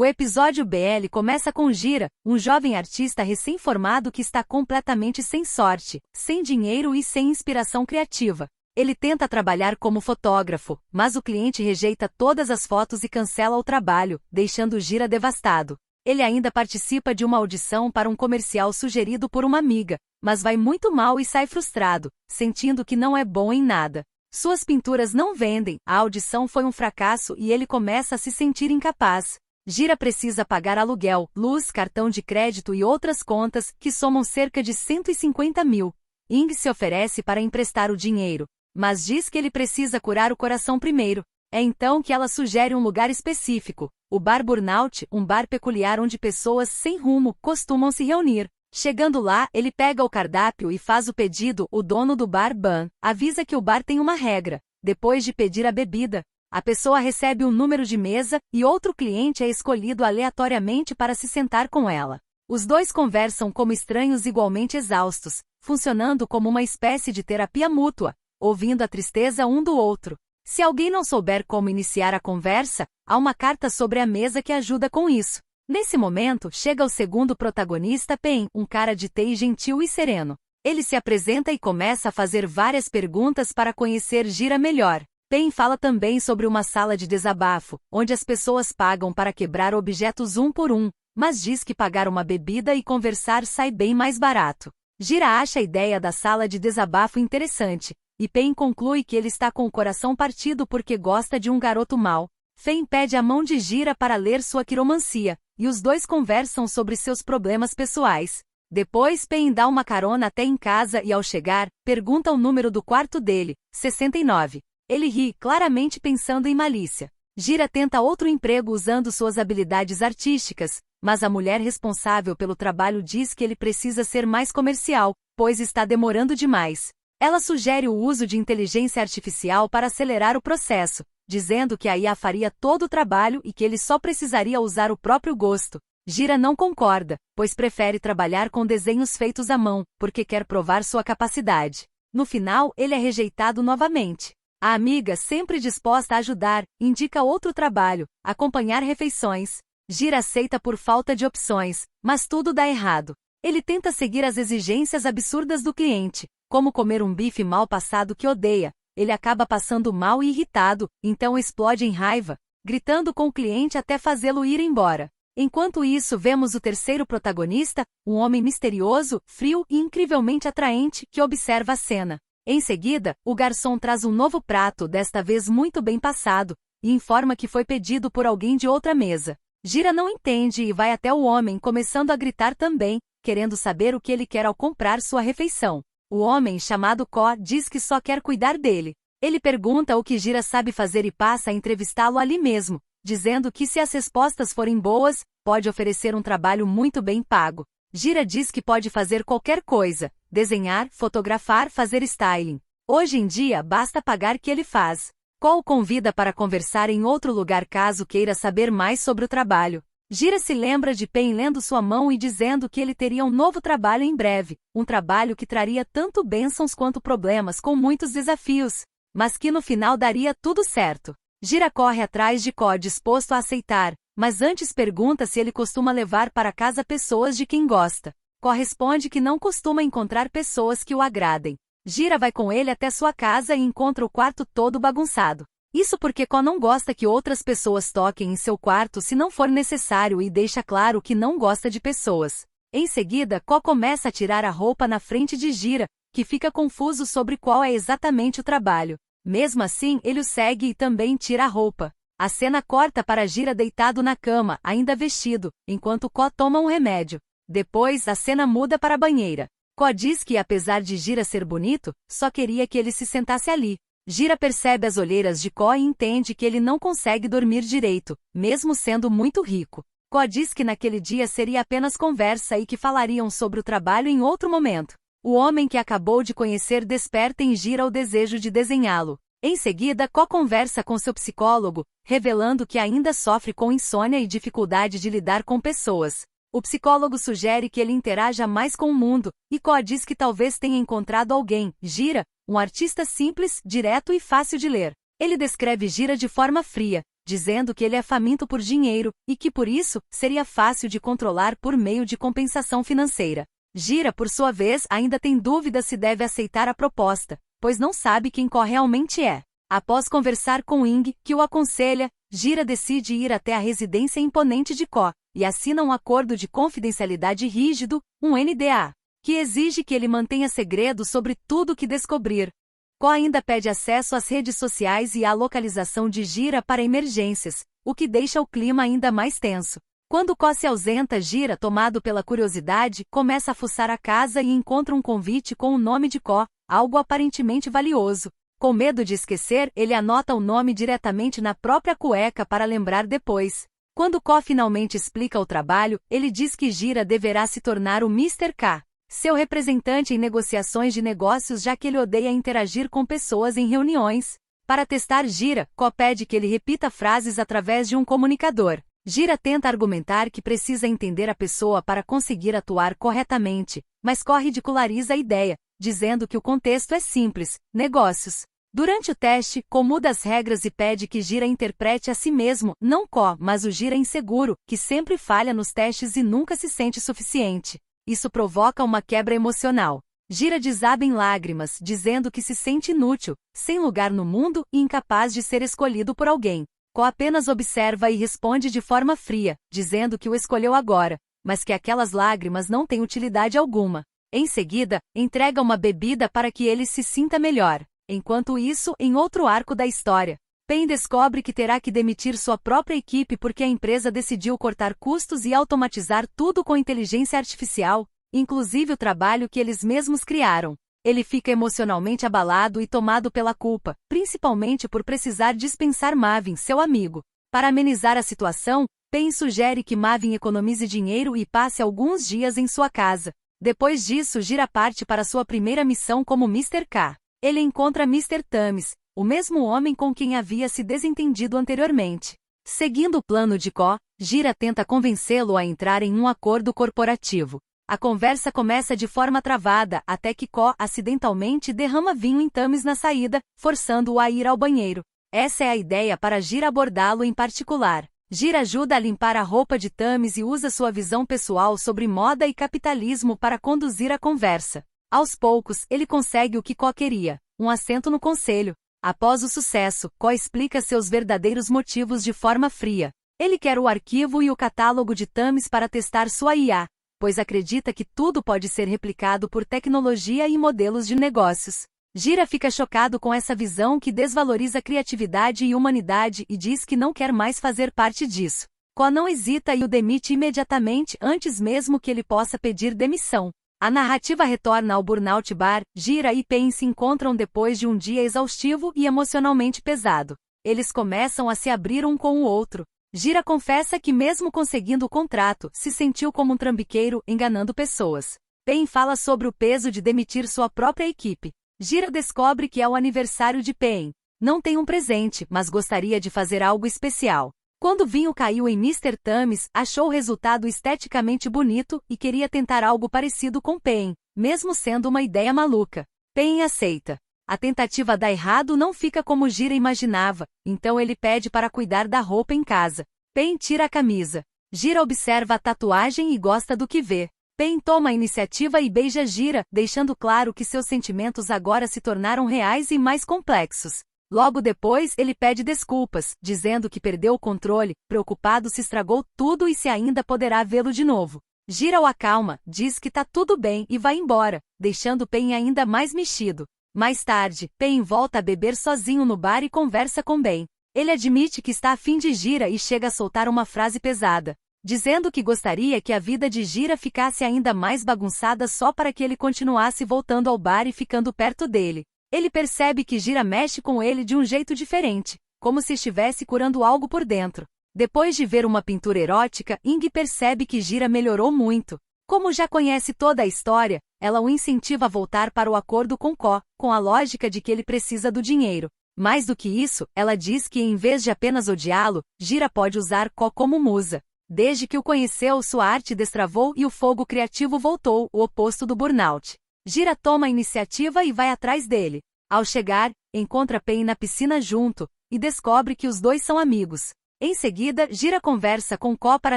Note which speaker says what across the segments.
Speaker 1: O episódio BL começa com Gira, um jovem artista recém-formado que está completamente sem sorte, sem dinheiro e sem inspiração criativa. Ele tenta trabalhar como fotógrafo, mas o cliente rejeita todas as fotos e cancela o trabalho, deixando Gira devastado. Ele ainda participa de uma audição para um comercial sugerido por uma amiga, mas vai muito mal e sai frustrado, sentindo que não é bom em nada. Suas pinturas não vendem, a audição foi um fracasso e ele começa a se sentir incapaz. Gira precisa pagar aluguel, luz, cartão de crédito e outras contas, que somam cerca de 150 mil. Ing se oferece para emprestar o dinheiro, mas diz que ele precisa curar o coração primeiro. É então que ela sugere um lugar específico, o Bar Burnout, um bar peculiar onde pessoas sem rumo costumam se reunir. Chegando lá, ele pega o cardápio e faz o pedido. O dono do bar, Ban, avisa que o bar tem uma regra. Depois de pedir a bebida, a pessoa recebe um número de mesa e outro cliente é escolhido aleatoriamente para se sentar com ela. Os dois conversam como estranhos igualmente exaustos, funcionando como uma espécie de terapia mútua, ouvindo a tristeza um do outro. Se alguém não souber como iniciar a conversa, há uma carta sobre a mesa que ajuda com isso. Nesse momento, chega o segundo protagonista, Pen, um cara de TI gentil e sereno. Ele se apresenta e começa a fazer várias perguntas para conhecer Gira melhor. Pen fala também sobre uma sala de desabafo, onde as pessoas pagam para quebrar objetos um por um, mas diz que pagar uma bebida e conversar sai bem mais barato. Gira acha a ideia da sala de desabafo interessante, e Pen conclui que ele está com o coração partido porque gosta de um garoto mau. Fen pede a mão de Gira para ler sua quiromancia, e os dois conversam sobre seus problemas pessoais. Depois Pen dá uma carona até em casa e ao chegar, pergunta o número do quarto dele, 69. Ele ri, claramente pensando em malícia. Gira tenta outro emprego usando suas habilidades artísticas, mas a mulher responsável pelo trabalho diz que ele precisa ser mais comercial, pois está demorando demais. Ela sugere o uso de inteligência artificial para acelerar o processo, dizendo que a IA faria todo o trabalho e que ele só precisaria usar o próprio gosto. Gira não concorda, pois prefere trabalhar com desenhos feitos à mão, porque quer provar sua capacidade. No final, ele é rejeitado novamente. A amiga, sempre disposta a ajudar, indica outro trabalho, acompanhar refeições. Gira aceita por falta de opções, mas tudo dá errado. Ele tenta seguir as exigências absurdas do cliente, como comer um bife mal passado que odeia. Ele acaba passando mal e irritado, então explode em raiva, gritando com o cliente até fazê-lo ir embora. Enquanto isso, vemos o terceiro protagonista, um homem misterioso, frio e incrivelmente atraente, que observa a cena. Em seguida, o garçom traz um novo prato, desta vez muito bem passado, e informa que foi pedido por alguém de outra mesa. Gira não entende e vai até o homem, começando a gritar também, querendo saber o que ele quer ao comprar sua refeição. O homem, chamado Ko, diz que só quer cuidar dele. Ele pergunta o que Gira sabe fazer e passa a entrevistá-lo ali mesmo, dizendo que se as respostas forem boas, pode oferecer um trabalho muito bem pago. Gira diz que pode fazer qualquer coisa, desenhar, fotografar, fazer styling. Hoje em dia, basta pagar que ele faz. Ko o convida para conversar em outro lugar caso queira saber mais sobre o trabalho. Gira se lembra de Pen lendo sua mão e dizendo que ele teria um novo trabalho em breve, um trabalho que traria tanto bênçãos quanto problemas com muitos desafios, mas que no final daria tudo certo. Gira corre atrás de Ko disposto a aceitar, mas antes pergunta se ele costuma levar para casa pessoas de quem gosta. Ko responde que não costuma encontrar pessoas que o agradem. Gira vai com ele até sua casa e encontra o quarto todo bagunçado. Isso porque Ko não gosta que outras pessoas toquem em seu quarto se não for necessário e deixa claro que não gosta de pessoas. Em seguida, Ko começa a tirar a roupa na frente de Gira, que fica confuso sobre qual é exatamente o trabalho. Mesmo assim, ele o segue e também tira a roupa. A cena corta para Gira deitado na cama, ainda vestido, enquanto Ko toma um remédio. Depois, a cena muda para a banheira. Ko diz que, apesar de Gira ser bonito, só queria que ele se sentasse ali. Gira percebe as olheiras de Ko e entende que ele não consegue dormir direito, mesmo sendo muito rico. Ko diz que naquele dia seria apenas conversa e que falariam sobre o trabalho em outro momento. O homem que acabou de conhecer desperta em Gira o desejo de desenhá-lo. Em seguida, Ko conversa com seu psicólogo, revelando que ainda sofre com insônia e dificuldade de lidar com pessoas. O psicólogo sugere que ele interaja mais com o mundo, e Ko diz que talvez tenha encontrado alguém, Gira, um artista simples, direto e fácil de ler. Ele descreve Gira de forma fria, dizendo que ele é faminto por dinheiro, e que por isso, seria fácil de controlar por meio de compensação financeira. Gira, por sua vez, ainda tem dúvida se deve aceitar a proposta, pois não sabe quem Ko realmente é. Após conversar com Ing, que o aconselha, Gira decide ir até a residência imponente de Ko, e assina um acordo de confidencialidade rígido, um NDA, que exige que ele mantenha segredo sobre tudo que descobrir. Ko ainda pede acesso às redes sociais e à localização de Gira para emergências, o que deixa o clima ainda mais tenso. Quando Ko se ausenta, Gira, tomado pela curiosidade, começa a fuçar a casa e encontra um convite com o nome de Ko, algo aparentemente valioso. Com medo de esquecer, ele anota o nome diretamente na própria cueca para lembrar depois. Quando Ko finalmente explica o trabalho, ele diz que Gira deverá se tornar o Mr. K, seu representante em negociações de negócios, já que ele odeia interagir com pessoas em reuniões. Para testar Gira, Ko pede que ele repita frases através de um comunicador. Gira tenta argumentar que precisa entender a pessoa para conseguir atuar corretamente, mas Ko ridiculariza a ideia, dizendo que o contexto é simples: negócios. Durante o teste, Ko muda as regras e pede que Gira interprete a si mesmo, não Ko, mas o Gira inseguro, que sempre falha nos testes e nunca se sente suficiente. Isso provoca uma quebra emocional. Gira desaba em lágrimas, dizendo que se sente inútil, sem lugar no mundo e incapaz de ser escolhido por alguém. Ko apenas observa e responde de forma fria, dizendo que o escolheu agora, mas que aquelas lágrimas não têm utilidade alguma. Em seguida, entrega uma bebida para que ele se sinta melhor. Enquanto isso, em outro arco da história, Pen descobre que terá que demitir sua própria equipe porque a empresa decidiu cortar custos e automatizar tudo com inteligência artificial, inclusive o trabalho que eles mesmos criaram. Ele fica emocionalmente abalado e tomado pela culpa, principalmente por precisar dispensar Mavin, seu amigo. Para amenizar a situação, Pen sugere que Mavin economize dinheiro e passe alguns dias em sua casa. Depois disso, Gira parte para sua primeira missão como Mr. K. Ele encontra Mr. Tamis, o mesmo homem com quem havia se desentendido anteriormente. Seguindo o plano de Ko, Gira tenta convencê-lo a entrar em um acordo corporativo. A conversa começa de forma travada, até que Ko acidentalmente derrama vinho em Tamis na saída, forçando-o a ir ao banheiro. Essa é a ideia para Gira abordá-lo em particular. Gira ajuda a limpar a roupa de Tamis e usa sua visão pessoal sobre moda e capitalismo para conduzir a conversa. Aos poucos, ele consegue o que Ko queria: um assento no conselho. Após o sucesso, Ko explica seus verdadeiros motivos de forma fria. Ele quer o arquivo e o catálogo de Tamis para testar sua IA, pois acredita que tudo pode ser replicado por tecnologia e modelos de negócios. Gira fica chocado com essa visão que desvaloriza criatividade e humanidade e diz que não quer mais fazer parte disso. Ko não hesita e o demite imediatamente, antes mesmo que ele possa pedir demissão. A narrativa retorna ao Burnout Bar. Gira e Pen se encontram depois de um dia exaustivo e emocionalmente pesado. Eles começam a se abrir um com o outro. Gira confessa que mesmo conseguindo o contrato, se sentiu como um trambiqueiro, enganando pessoas. Pen fala sobre o peso de demitir sua própria equipe. Gira descobre que é o aniversário de Pen. Não tem um presente, mas gostaria de fazer algo especial. Quando o vinho caiu em Mr. Tamis, achou o resultado esteticamente bonito e queria tentar algo parecido com Pen, mesmo sendo uma ideia maluca. Pen aceita. A tentativa dá errado, não fica como Gira imaginava, então ele pede para cuidar da roupa em casa. Pen tira a camisa. Gira observa a tatuagem e gosta do que vê. Pen toma a iniciativa e beija Gira, deixando claro que seus sentimentos agora se tornaram reais e mais complexos. Logo depois, ele pede desculpas, dizendo que perdeu o controle, preocupado se estragou tudo e se ainda poderá vê-lo de novo. Gira o acalma, diz que tá tudo bem e vai embora, deixando Pen ainda mais mexido. Mais tarde, Pen volta a beber sozinho no bar e conversa com Ben. Ele admite que está afim de Gira e chega a soltar uma frase pesada, dizendo que gostaria que a vida de Gira ficasse ainda mais bagunçada só para que ele continuasse voltando ao bar e ficando perto dele. Ele percebe que Gira mexe com ele de um jeito diferente, como se estivesse curando algo por dentro. Depois de ver uma pintura erótica, Ing percebe que Gira melhorou muito. Como já conhece toda a história, ela o incentiva a voltar para o acordo com Ko, com a lógica de que ele precisa do dinheiro. Mais do que isso, ela diz que em vez de apenas odiá-lo, Gira pode usar Ko como musa. Desde que o conheceu, sua arte destravou e o fogo criativo voltou, o oposto do burnout. Gira toma a iniciativa e vai atrás dele. Ao chegar, encontra Pen na piscina junto, e descobre que os dois são amigos. Em seguida, Gira conversa com Ko para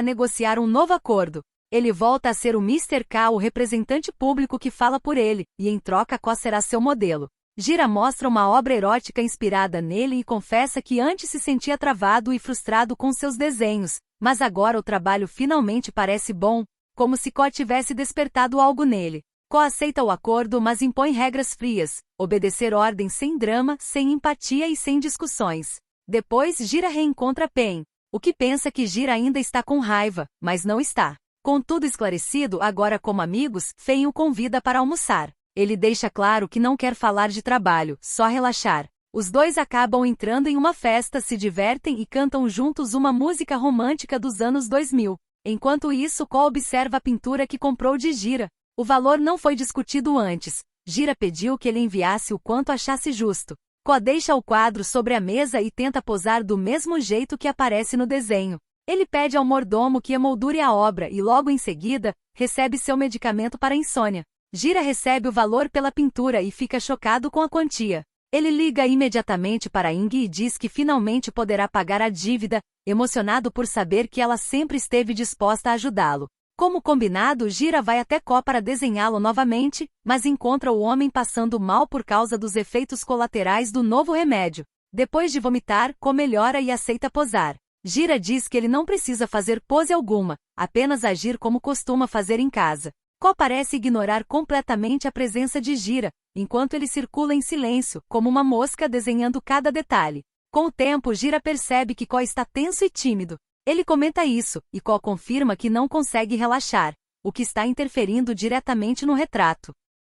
Speaker 1: negociar um novo acordo. Ele volta a ser o Mr. K, o representante público que fala por ele, e em troca Ko será seu modelo. Gira mostra uma obra erótica inspirada nele e confessa que antes se sentia travado e frustrado com seus desenhos, mas agora o trabalho finalmente parece bom, como se Ko tivesse despertado algo nele. Ko aceita o acordo, mas impõe regras frias, obedecer ordens sem drama, sem empatia e sem discussões. Depois Gira reencontra Pen, o que pensa que Gira ainda está com raiva, mas não está. Com tudo esclarecido agora como amigos, Fen o convida para almoçar. Ele deixa claro que não quer falar de trabalho, só relaxar. Os dois acabam entrando em uma festa, se divertem e cantam juntos uma música romântica dos anos 2000. Enquanto isso, Ko observa a pintura que comprou de Gira. O valor não foi discutido antes. Gira pediu que ele enviasse o quanto achasse justo. Ko deixa o quadro sobre a mesa e tenta posar do mesmo jeito que aparece no desenho. Ele pede ao mordomo que emoldure a obra e logo em seguida, recebe seu medicamento para a insônia. Gira recebe o valor pela pintura e fica chocado com a quantia. Ele liga imediatamente para Ing e diz que finalmente poderá pagar a dívida, emocionado por saber que ela sempre esteve disposta a ajudá-lo. Como combinado, Gira vai até Ko para desenhá-lo novamente, mas encontra o homem passando mal por causa dos efeitos colaterais do novo remédio. Depois de vomitar, Ko melhora e aceita posar. Gira diz que ele não precisa fazer pose alguma, apenas agir como costuma fazer em casa. Ko parece ignorar completamente a presença de Gira, enquanto ele circula em silêncio, como uma mosca desenhando cada detalhe. Com o tempo, Gira percebe que Ko está tenso e tímido. Ele comenta isso, e Ko confirma que não consegue relaxar, o que está interferindo diretamente no retrato.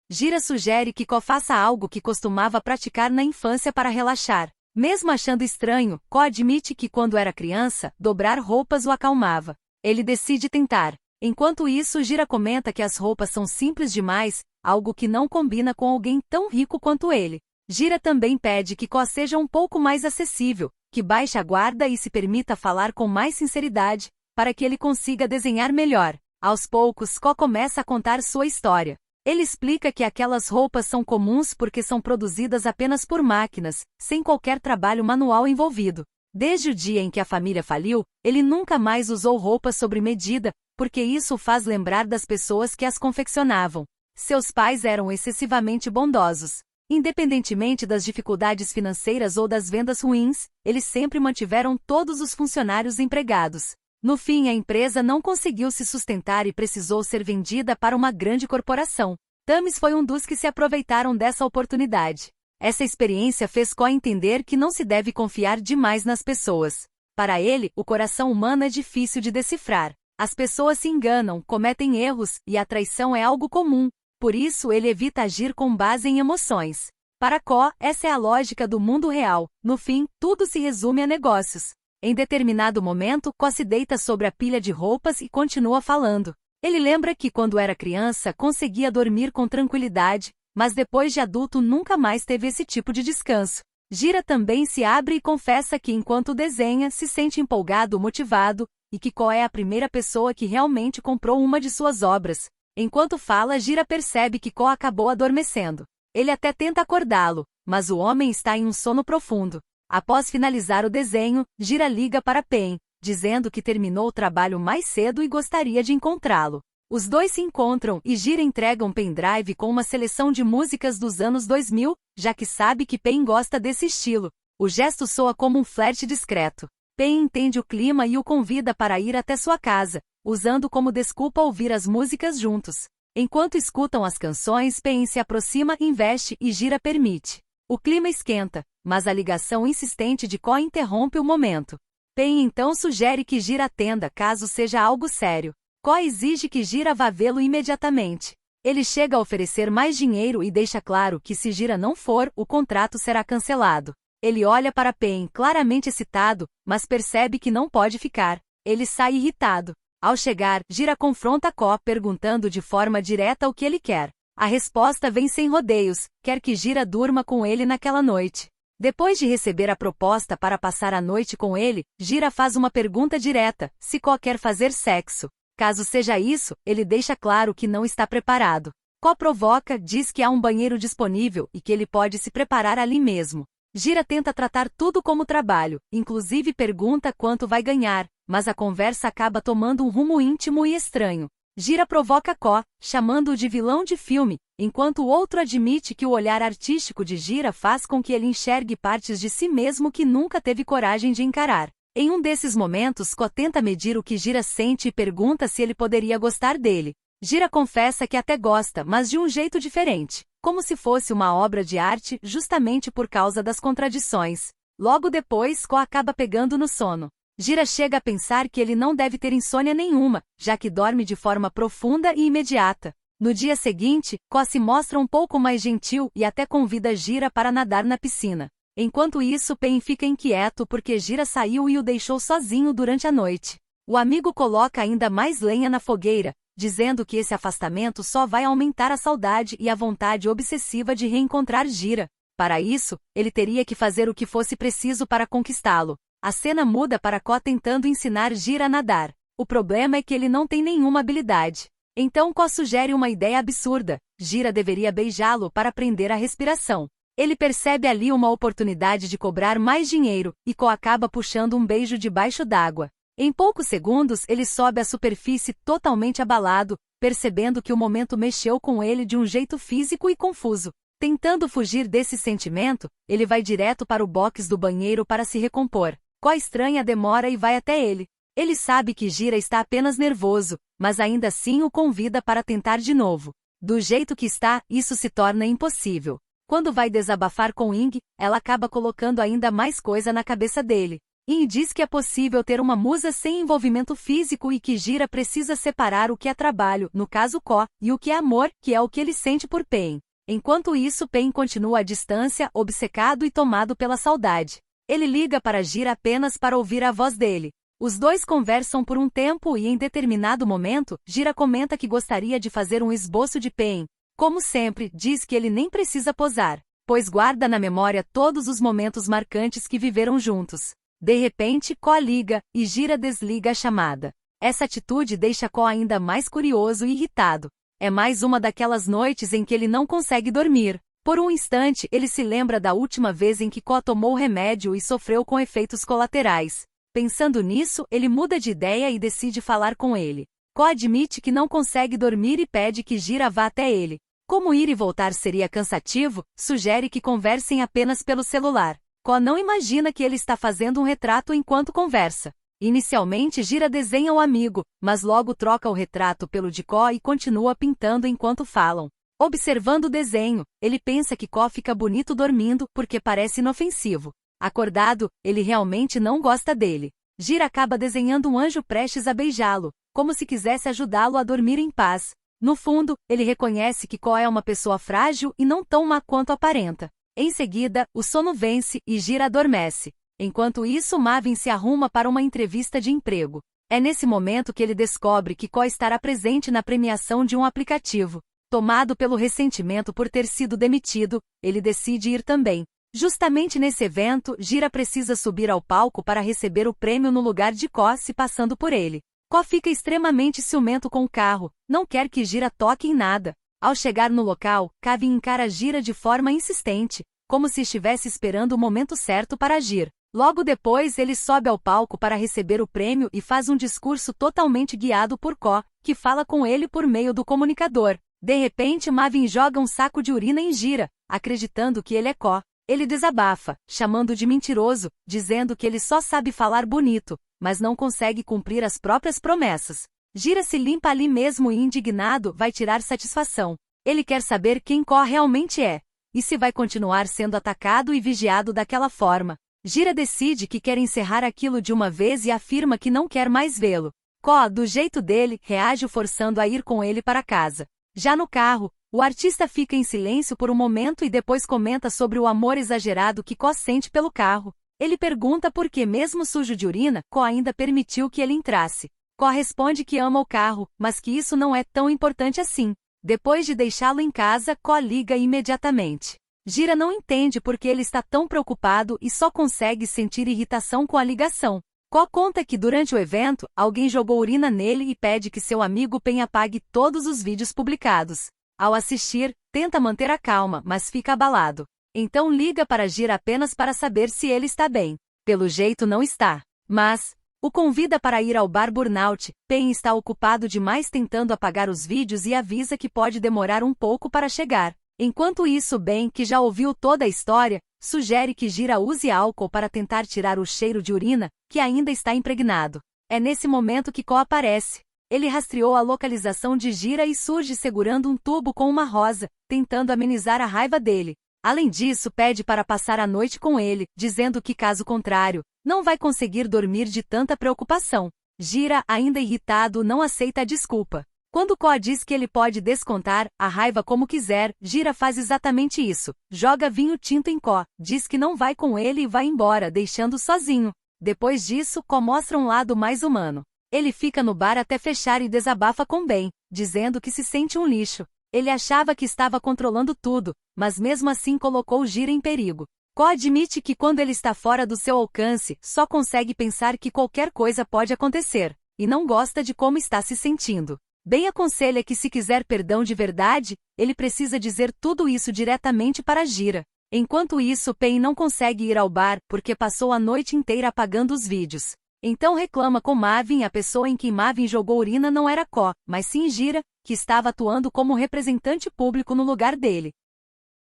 Speaker 1: Gira sugere que Ko faça algo que costumava praticar na infância para relaxar. Mesmo achando estranho, Ko admite que quando era criança, dobrar roupas o acalmava. Ele decide tentar. Enquanto isso, Gira comenta que as roupas são simples demais, algo que não combina com alguém tão rico quanto ele. Gira também pede que Ko seja um pouco mais acessível, que baixe a guarda e se permita falar com mais sinceridade, para que ele consiga desenhar melhor. Aos poucos, Ko começa a contar sua história. Ele explica que aquelas roupas são comuns porque são produzidas apenas por máquinas, sem qualquer trabalho manual envolvido. Desde o dia em que a família faliu, ele nunca mais usou roupas sob medida, porque isso o faz lembrar das pessoas que as confeccionavam. Seus pais eram excessivamente bondosos. Independentemente das dificuldades financeiras ou das vendas ruins, eles sempre mantiveram todos os funcionários empregados. No fim, a empresa não conseguiu se sustentar e precisou ser vendida para uma grande corporação. Thames foi um dos que se aproveitaram dessa oportunidade. Essa experiência fez Ko entender que não se deve confiar demais nas pessoas. Para ele, o coração humano é difícil de decifrar. As pessoas se enganam, cometem erros, e a traição é algo comum. Por isso ele evita agir com base em emoções. Para Ko, essa é a lógica do mundo real. No fim, tudo se resume a negócios. Em determinado momento, Ko se deita sobre a pilha de roupas e continua falando. Ele lembra que quando era criança conseguia dormir com tranquilidade, mas depois de adulto nunca mais teve esse tipo de descanso. Gira também se abre e confessa que enquanto desenha se sente empolgado, motivado, e que Ko é a primeira pessoa que realmente comprou uma de suas obras. Enquanto fala, Gira percebe que Ko acabou adormecendo. Ele até tenta acordá-lo, mas o homem está em um sono profundo. Após finalizar o desenho, Gira liga para Pen, dizendo que terminou o trabalho mais cedo e gostaria de encontrá-lo. Os dois se encontram e Gira entrega um pendrive com uma seleção de músicas dos anos 2000, já que sabe que Pen gosta desse estilo. O gesto soa como um flerte discreto. Pen entende o clima e o convida para ir até sua casa, usando como desculpa ouvir as músicas juntos. Enquanto escutam as canções, Pen se aproxima, investe e Gira permite. O clima esquenta, mas a ligação insistente de Ko interrompe o momento. Pen então sugere que Gira atenda caso seja algo sério. Ko exige que Gira vá vê-lo imediatamente. Ele chega a oferecer mais dinheiro e deixa claro que se Gira não for, o contrato será cancelado. Ele olha para Pen claramente excitado, mas percebe que não pode ficar. Ele sai irritado. Ao chegar, Gira confronta Ko perguntando de forma direta o que ele quer. A resposta vem sem rodeios, quer que Gira durma com ele naquela noite. Depois de receber a proposta para passar a noite com ele, Gira faz uma pergunta direta, se Ko quer fazer sexo. Caso seja isso, ele deixa claro que não está preparado. Ko provoca, diz que há um banheiro disponível e que ele pode se preparar ali mesmo. Gira tenta tratar tudo como trabalho, inclusive pergunta quanto vai ganhar, mas a conversa acaba tomando um rumo íntimo e estranho. Gira provoca Ko, chamando-o de vilão de filme, enquanto o outro admite que o olhar artístico de Gira faz com que ele enxergue partes de si mesmo que nunca teve coragem de encarar. Em um desses momentos, Ko tenta medir o que Gira sente e pergunta se ele poderia gostar dele. Gira confessa que até gosta, mas de um jeito diferente, como se fosse uma obra de arte, justamente por causa das contradições. Logo depois, Ko acaba pegando no sono. Gira chega a pensar que ele não deve ter insônia nenhuma, já que dorme de forma profunda e imediata. No dia seguinte, Ko se mostra um pouco mais gentil e até convida Gira para nadar na piscina. Enquanto isso, Pen fica inquieto porque Gira saiu e o deixou sozinho durante a noite. O amigo coloca ainda mais lenha na fogueira, dizendo que esse afastamento só vai aumentar a saudade e a vontade obsessiva de reencontrar Gira. Para isso, ele teria que fazer o que fosse preciso para conquistá-lo. A cena muda para Ko tentando ensinar Gira a nadar. O problema é que ele não tem nenhuma habilidade. Então Ko sugere uma ideia absurda. Gira deveria beijá-lo para aprender a respiração. Ele percebe ali uma oportunidade de cobrar mais dinheiro, e Ko acaba puxando um beijo debaixo d'água. Em poucos segundos ele sobe à superfície totalmente abalado, percebendo que o momento mexeu com ele de um jeito físico e confuso. Tentando fugir desse sentimento, ele vai direto para o box do banheiro para se recompor. Ko estranha a demora e vai até ele. Ele sabe que Gira está apenas nervoso, mas ainda assim o convida para tentar de novo. Do jeito que está, isso se torna impossível. Quando vai desabafar com Ing, ela acaba colocando ainda mais coisa na cabeça dele. Ing diz que é possível ter uma musa sem envolvimento físico e que Gira precisa separar o que é trabalho, no caso Ko, e o que é amor, que é o que ele sente por Pen. Enquanto isso, Pen continua à distância, obcecado e tomado pela saudade. Ele liga para Gira apenas para ouvir a voz dele. Os dois conversam por um tempo e em determinado momento, Gira comenta que gostaria de fazer um esboço de Pen. Como sempre, diz que ele nem precisa posar, pois guarda na memória todos os momentos marcantes que viveram juntos. De repente, Ko liga, e Gira desliga a chamada. Essa atitude deixa Ko ainda mais curioso e irritado. É mais uma daquelas noites em que ele não consegue dormir. Por um instante, ele se lembra da última vez em que Ko tomou o remédio e sofreu com efeitos colaterais. Pensando nisso, ele muda de ideia e decide falar com ele. Ko admite que não consegue dormir e pede que Gira vá até ele. Como ir e voltar seria cansativo, sugere que conversem apenas pelo celular. Ko não imagina que ele está fazendo um retrato enquanto conversa. Inicialmente Gira desenha o amigo, mas logo troca o retrato pelo de Ko e continua pintando enquanto falam. Observando o desenho, ele pensa que Ko fica bonito dormindo porque parece inofensivo. Acordado, ele realmente não gosta dele. Gira acaba desenhando um anjo prestes a beijá-lo, como se quisesse ajudá-lo a dormir em paz. No fundo, ele reconhece que Ko é uma pessoa frágil e não tão má quanto aparenta. Em seguida, o sono vence e Gira adormece. Enquanto isso, Mavin se arruma para uma entrevista de emprego. É nesse momento que ele descobre que Ko estará presente na premiação de um aplicativo. Tomado pelo ressentimento por ter sido demitido, ele decide ir também. Justamente nesse evento, Gira precisa subir ao palco para receber o prêmio no lugar de Ko se passando por ele. Ko fica extremamente ciumento com o carro, não quer que Gira toque em nada. Ao chegar no local, Kavin encara Gira de forma insistente, como se estivesse esperando o momento certo para agir. Logo depois ele sobe ao palco para receber o prêmio e faz um discurso totalmente guiado por Ko, que fala com ele por meio do comunicador. De repente Mavin joga um saco de urina em Gira, acreditando que ele é Ko. Ele desabafa, chamando de mentiroso, dizendo que ele só sabe falar bonito, mas não consegue cumprir as próprias promessas. Gira se limpa ali mesmo e indignado vai tirar satisfação. Ele quer saber quem Ko realmente é, e se vai continuar sendo atacado e vigiado daquela forma. Gira decide que quer encerrar aquilo de uma vez e afirma que não quer mais vê-lo. Ko, do jeito dele, reage o forçando a ir com ele para casa. Já no carro, o artista fica em silêncio por um momento e depois comenta sobre o amor exagerado que Ko sente pelo carro. Ele pergunta por que mesmo sujo de urina, Ko ainda permitiu que ele entrasse. Ko responde que ama o carro, mas que isso não é tão importante assim. Depois de deixá-lo em casa, Ko liga imediatamente. Gira não entende por que ele está tão preocupado e só consegue sentir irritação com a ligação. Ko conta que durante o evento, alguém jogou urina nele e pede que seu amigo Pen apague todos os vídeos publicados. Ao assistir, tenta manter a calma, mas fica abalado. Então liga para Gira apenas para saber se ele está bem. Pelo jeito não está. Mas o convida para ir ao bar Burnout. Pen está ocupado demais tentando apagar os vídeos e avisa que pode demorar um pouco para chegar. Enquanto isso, Ben, que já ouviu toda a história, sugere que Gira use álcool para tentar tirar o cheiro de urina, que ainda está impregnado. É nesse momento que Ko aparece. Ele rastreou a localização de Gira e surge segurando um tubo com uma rosa, tentando amenizar a raiva dele. Além disso, pede para passar a noite com ele, dizendo que caso contrário, não vai conseguir dormir de tanta preocupação. Gira, ainda irritado, não aceita a desculpa. Quando Ko diz que ele pode descontar a raiva como quiser, Gira faz exatamente isso. Joga vinho tinto em Ko, diz que não vai com ele e vai embora, deixando sozinho. Depois disso, Ko mostra um lado mais humano. Ele fica no bar até fechar e desabafa com Ben, dizendo que se sente um lixo. Ele achava que estava controlando tudo, mas mesmo assim colocou Gira em perigo. Ko admite que quando ele está fora do seu alcance, só consegue pensar que qualquer coisa pode acontecer, e não gosta de como está se sentindo. Ben aconselha que se quiser perdão de verdade, ele precisa dizer tudo isso diretamente para Gira. Enquanto isso, Pen não consegue ir ao bar porque passou a noite inteira apagando os vídeos. Então reclama com Mavin. A pessoa em quem Mavin jogou urina não era Ko, mas sim Gira, que estava atuando como representante público no lugar dele.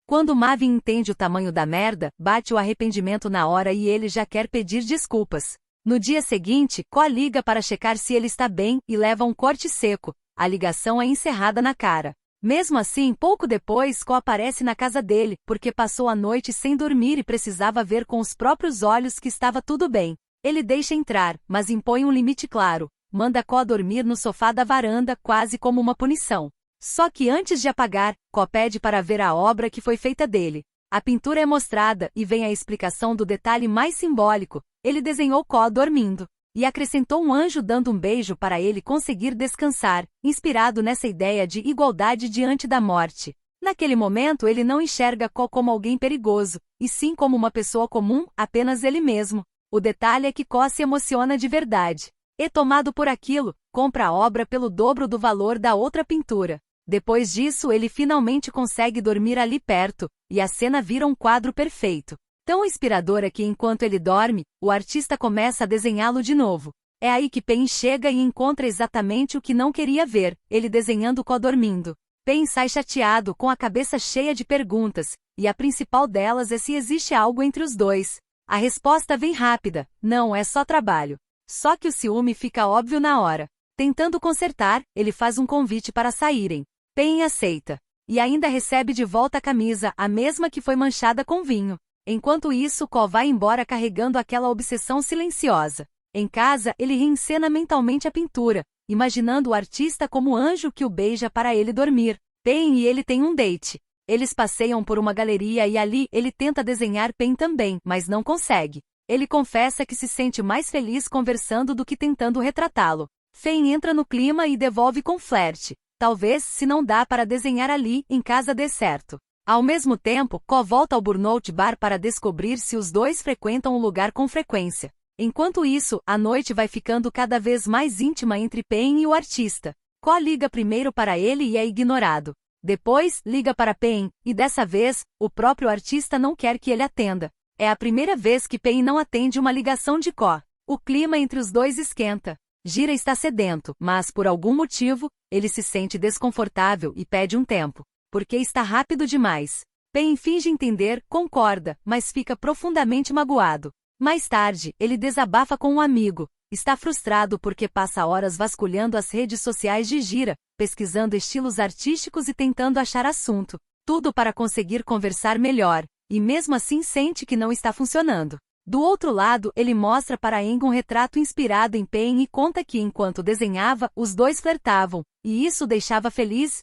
Speaker 1: Quando Mavin entende o tamanho da merda, bate o arrependimento na hora e ele já quer pedir desculpas. No dia seguinte, Ko liga para checar se ele está bem e leva um corte seco. A ligação é encerrada na cara. Mesmo assim, pouco depois, Ko aparece na casa dele, porque passou a noite sem dormir e precisava ver com os próprios olhos que estava tudo bem. Ele deixa entrar, mas impõe um limite claro. Manda Ko dormir no sofá da varanda, quase como uma punição. Só que antes de apagar, Ko pede para ver a obra que foi feita dele. A pintura é mostrada e vem a explicação do detalhe mais simbólico. Ele desenhou Ko dormindo. E acrescentou um anjo dando um beijo para ele conseguir descansar, inspirado nessa ideia de igualdade diante da morte. Naquele momento ele não enxerga Ko como alguém perigoso, e sim como uma pessoa comum, apenas ele mesmo. O detalhe é que Ko se emociona de verdade. E tomado por aquilo, compra a obra pelo dobro do valor da outra pintura. Depois disso ele finalmente consegue dormir ali perto, e a cena vira um quadro perfeito. Tão inspiradora que enquanto ele dorme, o artista começa a desenhá-lo de novo. É aí que Pen chega e encontra exatamente o que não queria ver, ele desenhando Ko dormindo. Pen sai chateado, com a cabeça cheia de perguntas, e a principal delas é se existe algo entre os dois. A resposta vem rápida: não, é só trabalho. Só que o ciúme fica óbvio na hora. Tentando consertar, ele faz um convite para saírem. Pen aceita. E ainda recebe de volta a camisa, a mesma que foi manchada com vinho. Enquanto isso, Ko vai embora carregando aquela obsessão silenciosa. Em casa, ele reencena mentalmente a pintura, imaginando o artista como anjo que o beija para ele dormir. Pen e ele têm um date. Eles passeiam por uma galeria e ali ele tenta desenhar Pen também, mas não consegue. Ele confessa que se sente mais feliz conversando do que tentando retratá-lo. Fen entra no clima e devolve com flerte. Talvez, se não dá para desenhar ali, em casa dê certo. Ao mesmo tempo, Ko volta ao Burnout Bar para descobrir se os dois frequentam o lugar com frequência. Enquanto isso, a noite vai ficando cada vez mais íntima entre Pen e o artista. Ko liga primeiro para ele e é ignorado. Depois, liga para Pen, e dessa vez, o próprio artista não quer que ele atenda. É a primeira vez que Pen não atende uma ligação de Ko. O clima entre os dois esquenta. Gira está sedento, mas por algum motivo, ele se sente desconfortável e pede um tempo. Porque está rápido demais. Pen finge entender, concorda, mas fica profundamente magoado. Mais tarde, ele desabafa com um amigo. Está frustrado porque passa horas vasculhando as redes sociais de Gira, pesquisando estilos artísticos e tentando achar assunto. Tudo para conseguir conversar melhor, e mesmo assim sente que não está funcionando. Do outro lado, ele mostra para Eng um retrato inspirado em Pen e conta que enquanto desenhava, os dois flertavam, e isso o deixava feliz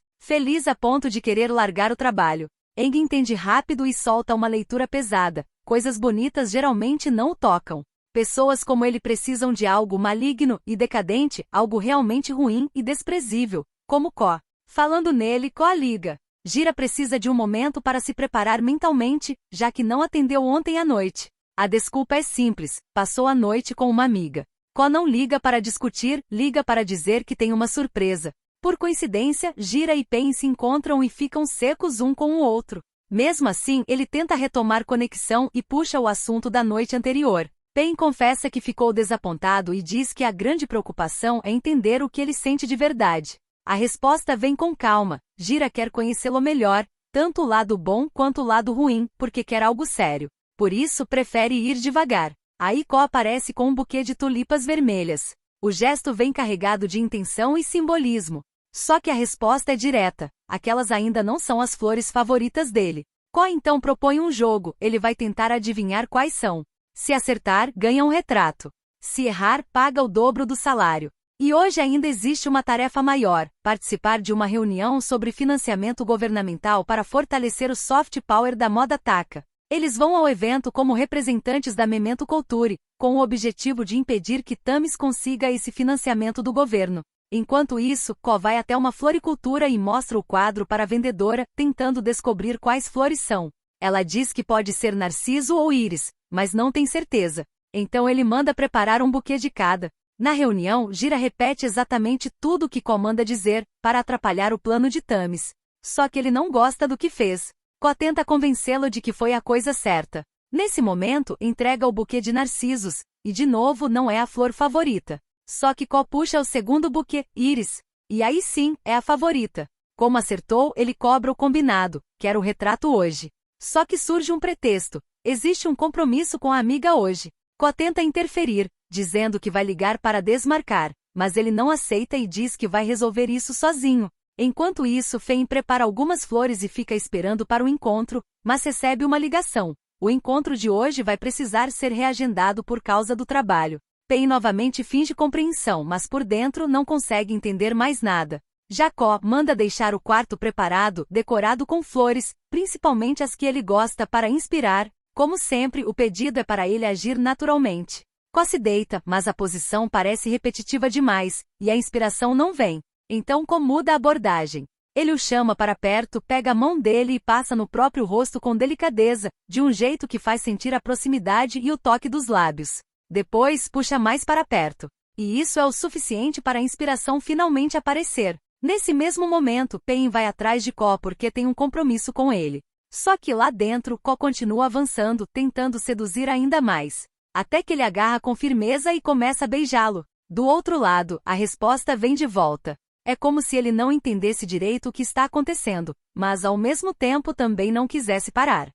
Speaker 1: a ponto de querer largar o trabalho. Eng entende rápido e solta uma leitura pesada. Coisas bonitas geralmente não o tocam. Pessoas como ele precisam de algo maligno e decadente, algo realmente ruim e desprezível, como Ko. Falando nele, Ko liga. Gira precisa de um momento para se preparar mentalmente, já que não atendeu ontem à noite. A desculpa é simples: passou a noite com uma amiga. Ko não liga para discutir, liga para dizer que tem uma surpresa. Por coincidência, Gira e Pen se encontram e ficam secos um com o outro. Mesmo assim, ele tenta retomar conexão e puxa o assunto da noite anterior. Pen confessa que ficou desapontado e diz que a grande preocupação é entender o que ele sente de verdade. A resposta vem com calma. Gira quer conhecê-lo melhor, tanto o lado bom quanto o lado ruim, porque quer algo sério. Por isso, prefere ir devagar. Aí Ko aparece com um buquê de tulipas vermelhas. O gesto vem carregado de intenção e simbolismo. Só que a resposta é direta. Aquelas ainda não são as flores favoritas dele. Ko então propõe um jogo. Ele vai tentar adivinhar quais são. Se acertar, ganha um retrato. Se errar, paga o dobro do salário. E hoje ainda existe uma tarefa maior: participar de uma reunião sobre financiamento governamental para fortalecer o soft power da moda Taka. Eles vão ao evento como representantes da Memento Culture, com o objetivo de impedir que Thames consiga esse financiamento do governo. Enquanto isso, Ko vai até uma floricultura e mostra o quadro para a vendedora, tentando descobrir quais flores são. Ela diz que pode ser narciso ou íris, mas não tem certeza. Então ele manda preparar um buquê de cada. Na reunião, Gira repete exatamente tudo o que Ko manda dizer, para atrapalhar o plano de Thames. Só que ele não gosta do que fez. Ko tenta convencê-lo de que foi a coisa certa. Nesse momento, entrega o buquê de narcisos, e de novo não é a flor favorita. Só que Ko puxa o segundo buquê, íris. E aí sim, é a favorita. Como acertou, ele cobra o combinado, quer o retrato hoje. Só que surge um pretexto. Existe um compromisso com a amiga hoje. Ko tenta interferir, dizendo que vai ligar para desmarcar, mas ele não aceita e diz que vai resolver isso sozinho. Enquanto isso, Fen prepara algumas flores e fica esperando para o encontro, mas recebe uma ligação. O encontro de hoje vai precisar ser reagendado por causa do trabalho. Pen novamente finge compreensão, mas por dentro não consegue entender mais nada. Jacó manda deixar o quarto preparado, decorado com flores, principalmente as que ele gosta, para inspirar. Como sempre, o pedido é para ele agir naturalmente. Ko se deita, mas a posição parece repetitiva demais, e a inspiração não vem. Então Ko muda a abordagem. Ele o chama para perto, pega a mão dele e passa no próprio rosto com delicadeza, de um jeito que faz sentir a proximidade e o toque dos lábios. Depois, puxa mais para perto. E isso é o suficiente para a inspiração finalmente aparecer. Nesse mesmo momento, Pen vai atrás de Ko porque tem um compromisso com ele. Só que lá dentro, Ko continua avançando, tentando seduzir ainda mais. Até que ele agarra com firmeza e começa a beijá-lo. Do outro lado, a resposta vem de volta. É como se ele não entendesse direito o que está acontecendo, mas ao mesmo tempo também não quisesse parar.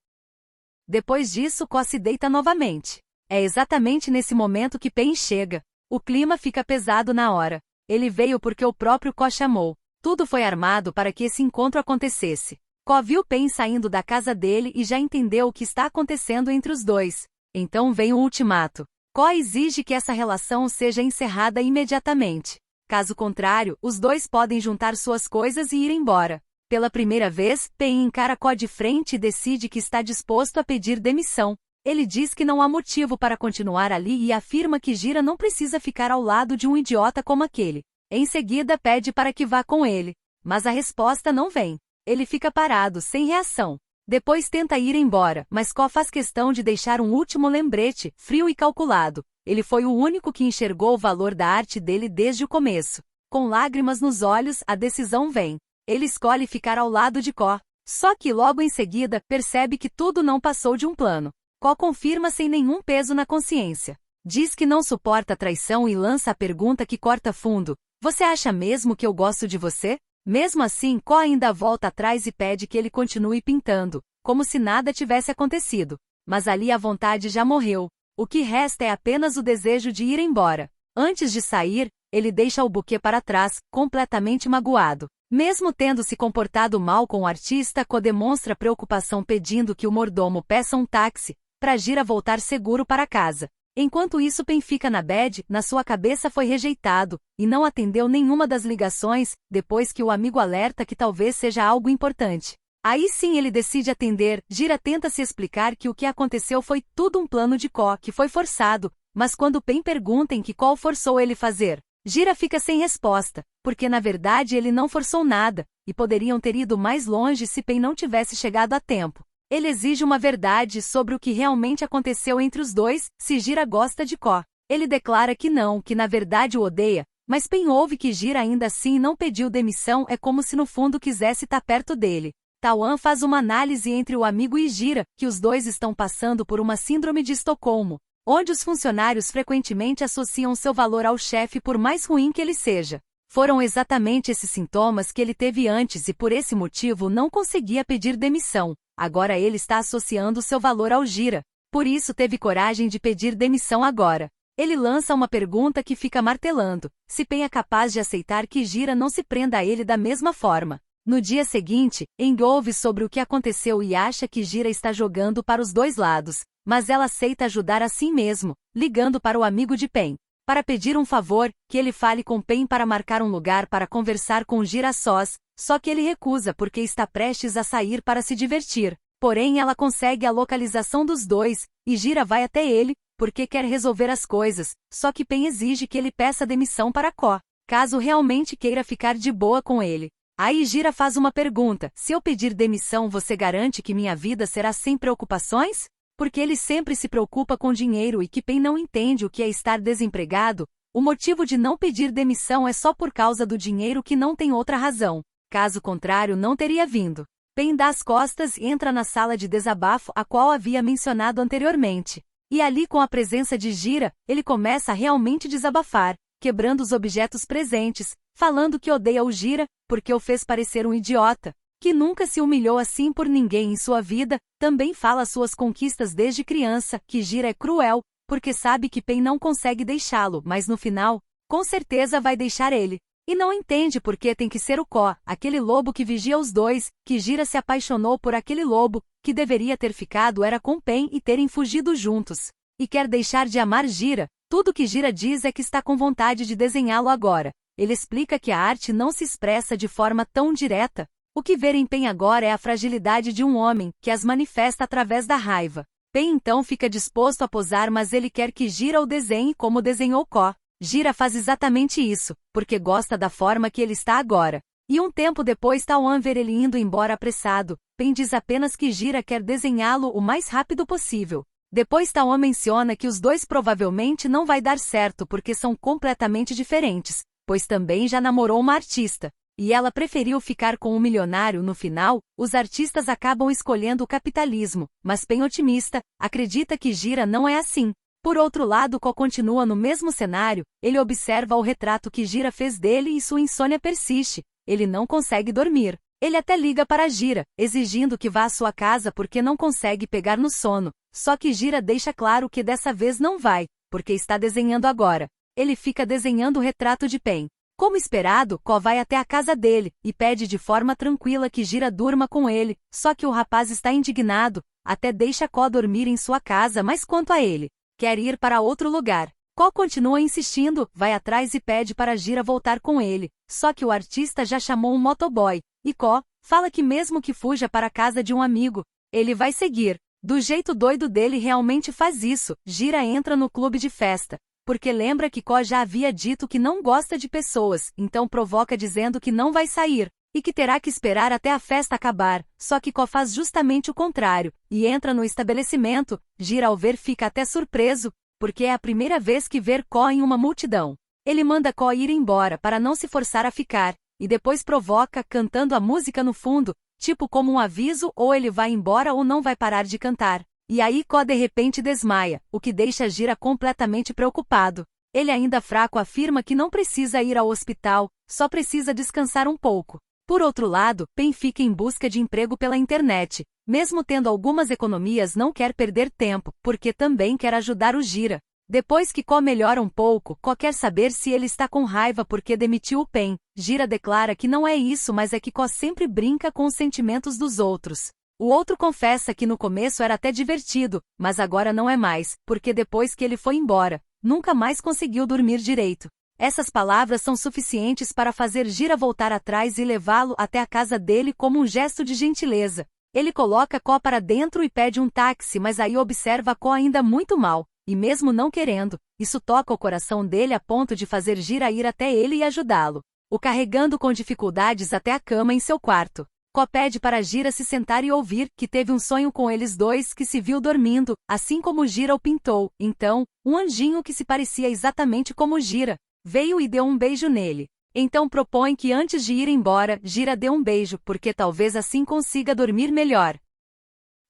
Speaker 1: Depois disso, Ko se deita novamente. É exatamente nesse momento que Pen chega. O clima fica pesado na hora. Ele veio porque o próprio Ko chamou. Tudo foi armado para que esse encontro acontecesse. Ko viu Pen saindo da casa dele e já entendeu o que está acontecendo entre os dois. Então vem o ultimato. Ko exige que essa relação seja encerrada imediatamente. Caso contrário, os dois podem juntar suas coisas e ir embora. Pela primeira vez, Pen encara Ko de frente e decide que está disposto a pedir demissão. Ele diz que não há motivo para continuar ali e afirma que Gira não precisa ficar ao lado de um idiota como aquele. Em seguida, pede para que vá com ele. Mas a resposta não vem. Ele fica parado, sem reação. Depois tenta ir embora, mas Ko faz questão de deixar um último lembrete, frio e calculado. Ele foi o único que enxergou o valor da arte dele desde o começo. Com lágrimas nos olhos, a decisão vem. Ele escolhe ficar ao lado de Ko. Só que logo em seguida, percebe que tudo não passou de um plano. Ko confirma sem nenhum peso na consciência. Diz que não suporta a traição e lança a pergunta que corta fundo. Você acha mesmo que eu gosto de você? Mesmo assim, Ko ainda volta atrás e pede que ele continue pintando, como se nada tivesse acontecido. Mas ali a vontade já morreu. O que resta é apenas o desejo de ir embora. Antes de sair, ele deixa o buquê para trás, completamente magoado. Mesmo tendo se comportado mal com o artista, Ko demonstra preocupação pedindo que o mordomo peça um táxi, para Gira voltar seguro para casa. Enquanto isso, Pen fica na bad, na sua cabeça foi rejeitado, e não atendeu nenhuma das ligações, depois que o amigo alerta que talvez seja algo importante. Aí sim ele decide atender. Gira tenta se explicar que o que aconteceu foi tudo um plano de Ko, que foi forçado, mas quando Pen pergunta em que Ko forçou ele fazer, Gira fica sem resposta, porque na verdade ele não forçou nada, e poderiam ter ido mais longe se Pen não tivesse chegado a tempo. Ele exige uma verdade sobre o que realmente aconteceu entre os dois, se Gira gosta de Ko. Ele declara que não, que na verdade o odeia, mas Pen ouve que Gira ainda assim não pediu demissão, é como se no fundo quisesse estar perto dele. Tawan faz uma análise entre o amigo e Gira, que os dois estão passando por uma síndrome de Estocolmo, onde os funcionários frequentemente associam seu valor ao chefe por mais ruim que ele seja. Foram exatamente esses sintomas que ele teve antes e por esse motivo não conseguia pedir demissão. Agora ele está associando seu valor ao Gira. Por isso teve coragem de pedir demissão agora. Ele lança uma pergunta que fica martelando, se Pen é capaz de aceitar que Gira não se prenda a ele da mesma forma. No dia seguinte, Eng ouve sobre o que aconteceu e acha que Gira está jogando para os dois lados, mas ela aceita ajudar assim mesmo, ligando para o amigo de Pen, para pedir um favor, que ele fale com Pen para marcar um lugar para conversar com Gira a sós, só que ele recusa porque está prestes a sair para se divertir. Porém ela consegue a localização dos dois, e Gira vai até ele, porque quer resolver as coisas, só que Pen exige que ele peça demissão para Ko, caso realmente queira ficar de boa com ele. Aí Gira faz uma pergunta, se eu pedir demissão você garante que minha vida será sem preocupações? Porque ele sempre se preocupa com dinheiro e que Pen não entende o que é estar desempregado, o motivo de não pedir demissão é só por causa do dinheiro que não tem outra razão, caso contrário não teria vindo. Pen dá as costas e entra na sala de desabafo a qual havia mencionado anteriormente. E ali com a presença de Gira, ele começa a realmente desabafar, quebrando os objetos presentes, falando que odeia o Gira, porque o fez parecer um idiota, que nunca se humilhou assim por ninguém em sua vida, também fala suas conquistas desde criança, que Gira é cruel, porque sabe que Pen não consegue deixá-lo, mas no final, com certeza vai deixar ele. E não entende por que tem que ser o Ko, aquele lobo que vigia os dois, que Gira se apaixonou por aquele lobo, que deveria ter ficado era com Pen e terem fugido juntos. E quer deixar de amar Gira, tudo que Gira diz é que está com vontade de desenhá-lo agora. Ele explica que a arte não se expressa de forma tão direta. O que vê em Pen agora é a fragilidade de um homem, que as manifesta através da raiva. Pen então fica disposto a posar mas ele quer que Gira o desenhe como desenhou Ko. Gira faz exatamente isso, porque gosta da forma que ele está agora. E um tempo depois Tawan vê ele indo embora apressado, Pen diz apenas que Gira quer desenhá-lo o mais rápido possível. Depois Tawan menciona que os dois provavelmente não vai dar certo porque são completamente diferentes, pois também já namorou uma artista, e ela preferiu ficar com um milionário no final. Os artistas acabam escolhendo o capitalismo, mas Pen otimista, acredita que Gira não é assim. Por outro lado Ko continua no mesmo cenário, ele observa o retrato que Gira fez dele e sua insônia persiste, ele não consegue dormir. Ele até liga para Gira, exigindo que vá à sua casa porque não consegue pegar no sono, só que Gira deixa claro que dessa vez não vai, porque está desenhando agora. Ele fica desenhando o retrato de Pen. Como esperado, Ko vai até a casa dele, e pede de forma tranquila que Gira durma com ele, só que o rapaz está indignado, até deixa Ko dormir em sua casa mas quanto a ele, quer ir para outro lugar. Ko continua insistindo, vai atrás e pede para Gira voltar com ele, só que o artista já chamou um motoboy, e Ko fala que mesmo que fuja para a casa de um amigo, ele vai seguir. Do jeito doido dele realmente faz isso. Gira entra no clube de festa, porque lembra que Ko já havia dito que não gosta de pessoas, então provoca dizendo que não vai sair, e que terá que esperar até a festa acabar, só que Ko faz justamente o contrário, e entra no estabelecimento. Gira ao ver fica até surpreso, porque é a primeira vez que vê Ko em uma multidão. Ele manda Ko ir embora para não se forçar a ficar, e depois provoca cantando a música no fundo, tipo como um aviso ou ele vai embora ou não vai parar de cantar. E aí Ko de repente desmaia, o que deixa Gira completamente preocupado. Ele ainda fraco afirma que não precisa ir ao hospital, só precisa descansar um pouco. Por outro lado, Pen fica em busca de emprego pela internet. Mesmo tendo algumas economias não quer perder tempo, porque também quer ajudar o Gira. Depois que Ko melhora um pouco, Ko quer saber se ele está com raiva porque demitiu o Pen. Gira declara que não é isso mas é que Ko sempre brinca com os sentimentos dos outros. O outro confessa que no começo era até divertido, mas agora não é mais, porque depois que ele foi embora, nunca mais conseguiu dormir direito. Essas palavras são suficientes para fazer Gira voltar atrás e levá-lo até a casa dele como um gesto de gentileza. Ele coloca Ko para dentro e pede um táxi mas aí observa Ko ainda muito mal, e mesmo não querendo, isso toca o coração dele a ponto de fazer Gira ir até ele e ajudá-lo, o carregando com dificuldades até a cama em seu quarto. Ko pede para Gira se sentar e ouvir que teve um sonho com eles dois que se viu dormindo, assim como Gira o pintou. Então, um anjinho que se parecia exatamente como Gira veio e deu um beijo nele. Então propõe que antes de ir embora, Gira dê um beijo, porque talvez assim consiga dormir melhor.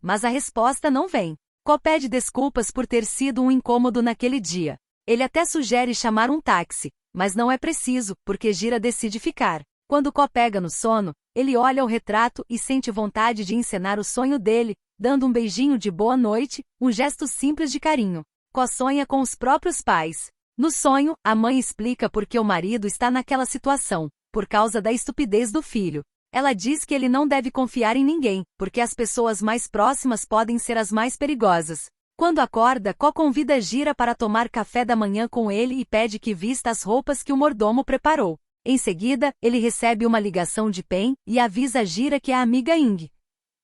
Speaker 1: Mas a resposta não vem. Ko pede desculpas por ter sido um incômodo naquele dia. Ele até sugere chamar um táxi, mas não é preciso, porque Gira decide ficar. Quando Ko pega no sono, ele olha o retrato e sente vontade de encenar o sonho dele, dando um beijinho de boa noite, um gesto simples de carinho. Ko sonha com os próprios pais. No sonho, a mãe explica por que o marido está naquela situação, por causa da estupidez do filho. Ela diz que ele não deve confiar em ninguém, porque as pessoas mais próximas podem ser as mais perigosas. Quando acorda, Ko convida Gira para tomar café da manhã com ele e pede que vista as roupas que o mordomo preparou. Em seguida, ele recebe uma ligação de Pen e avisa Gira que é a amiga Ing.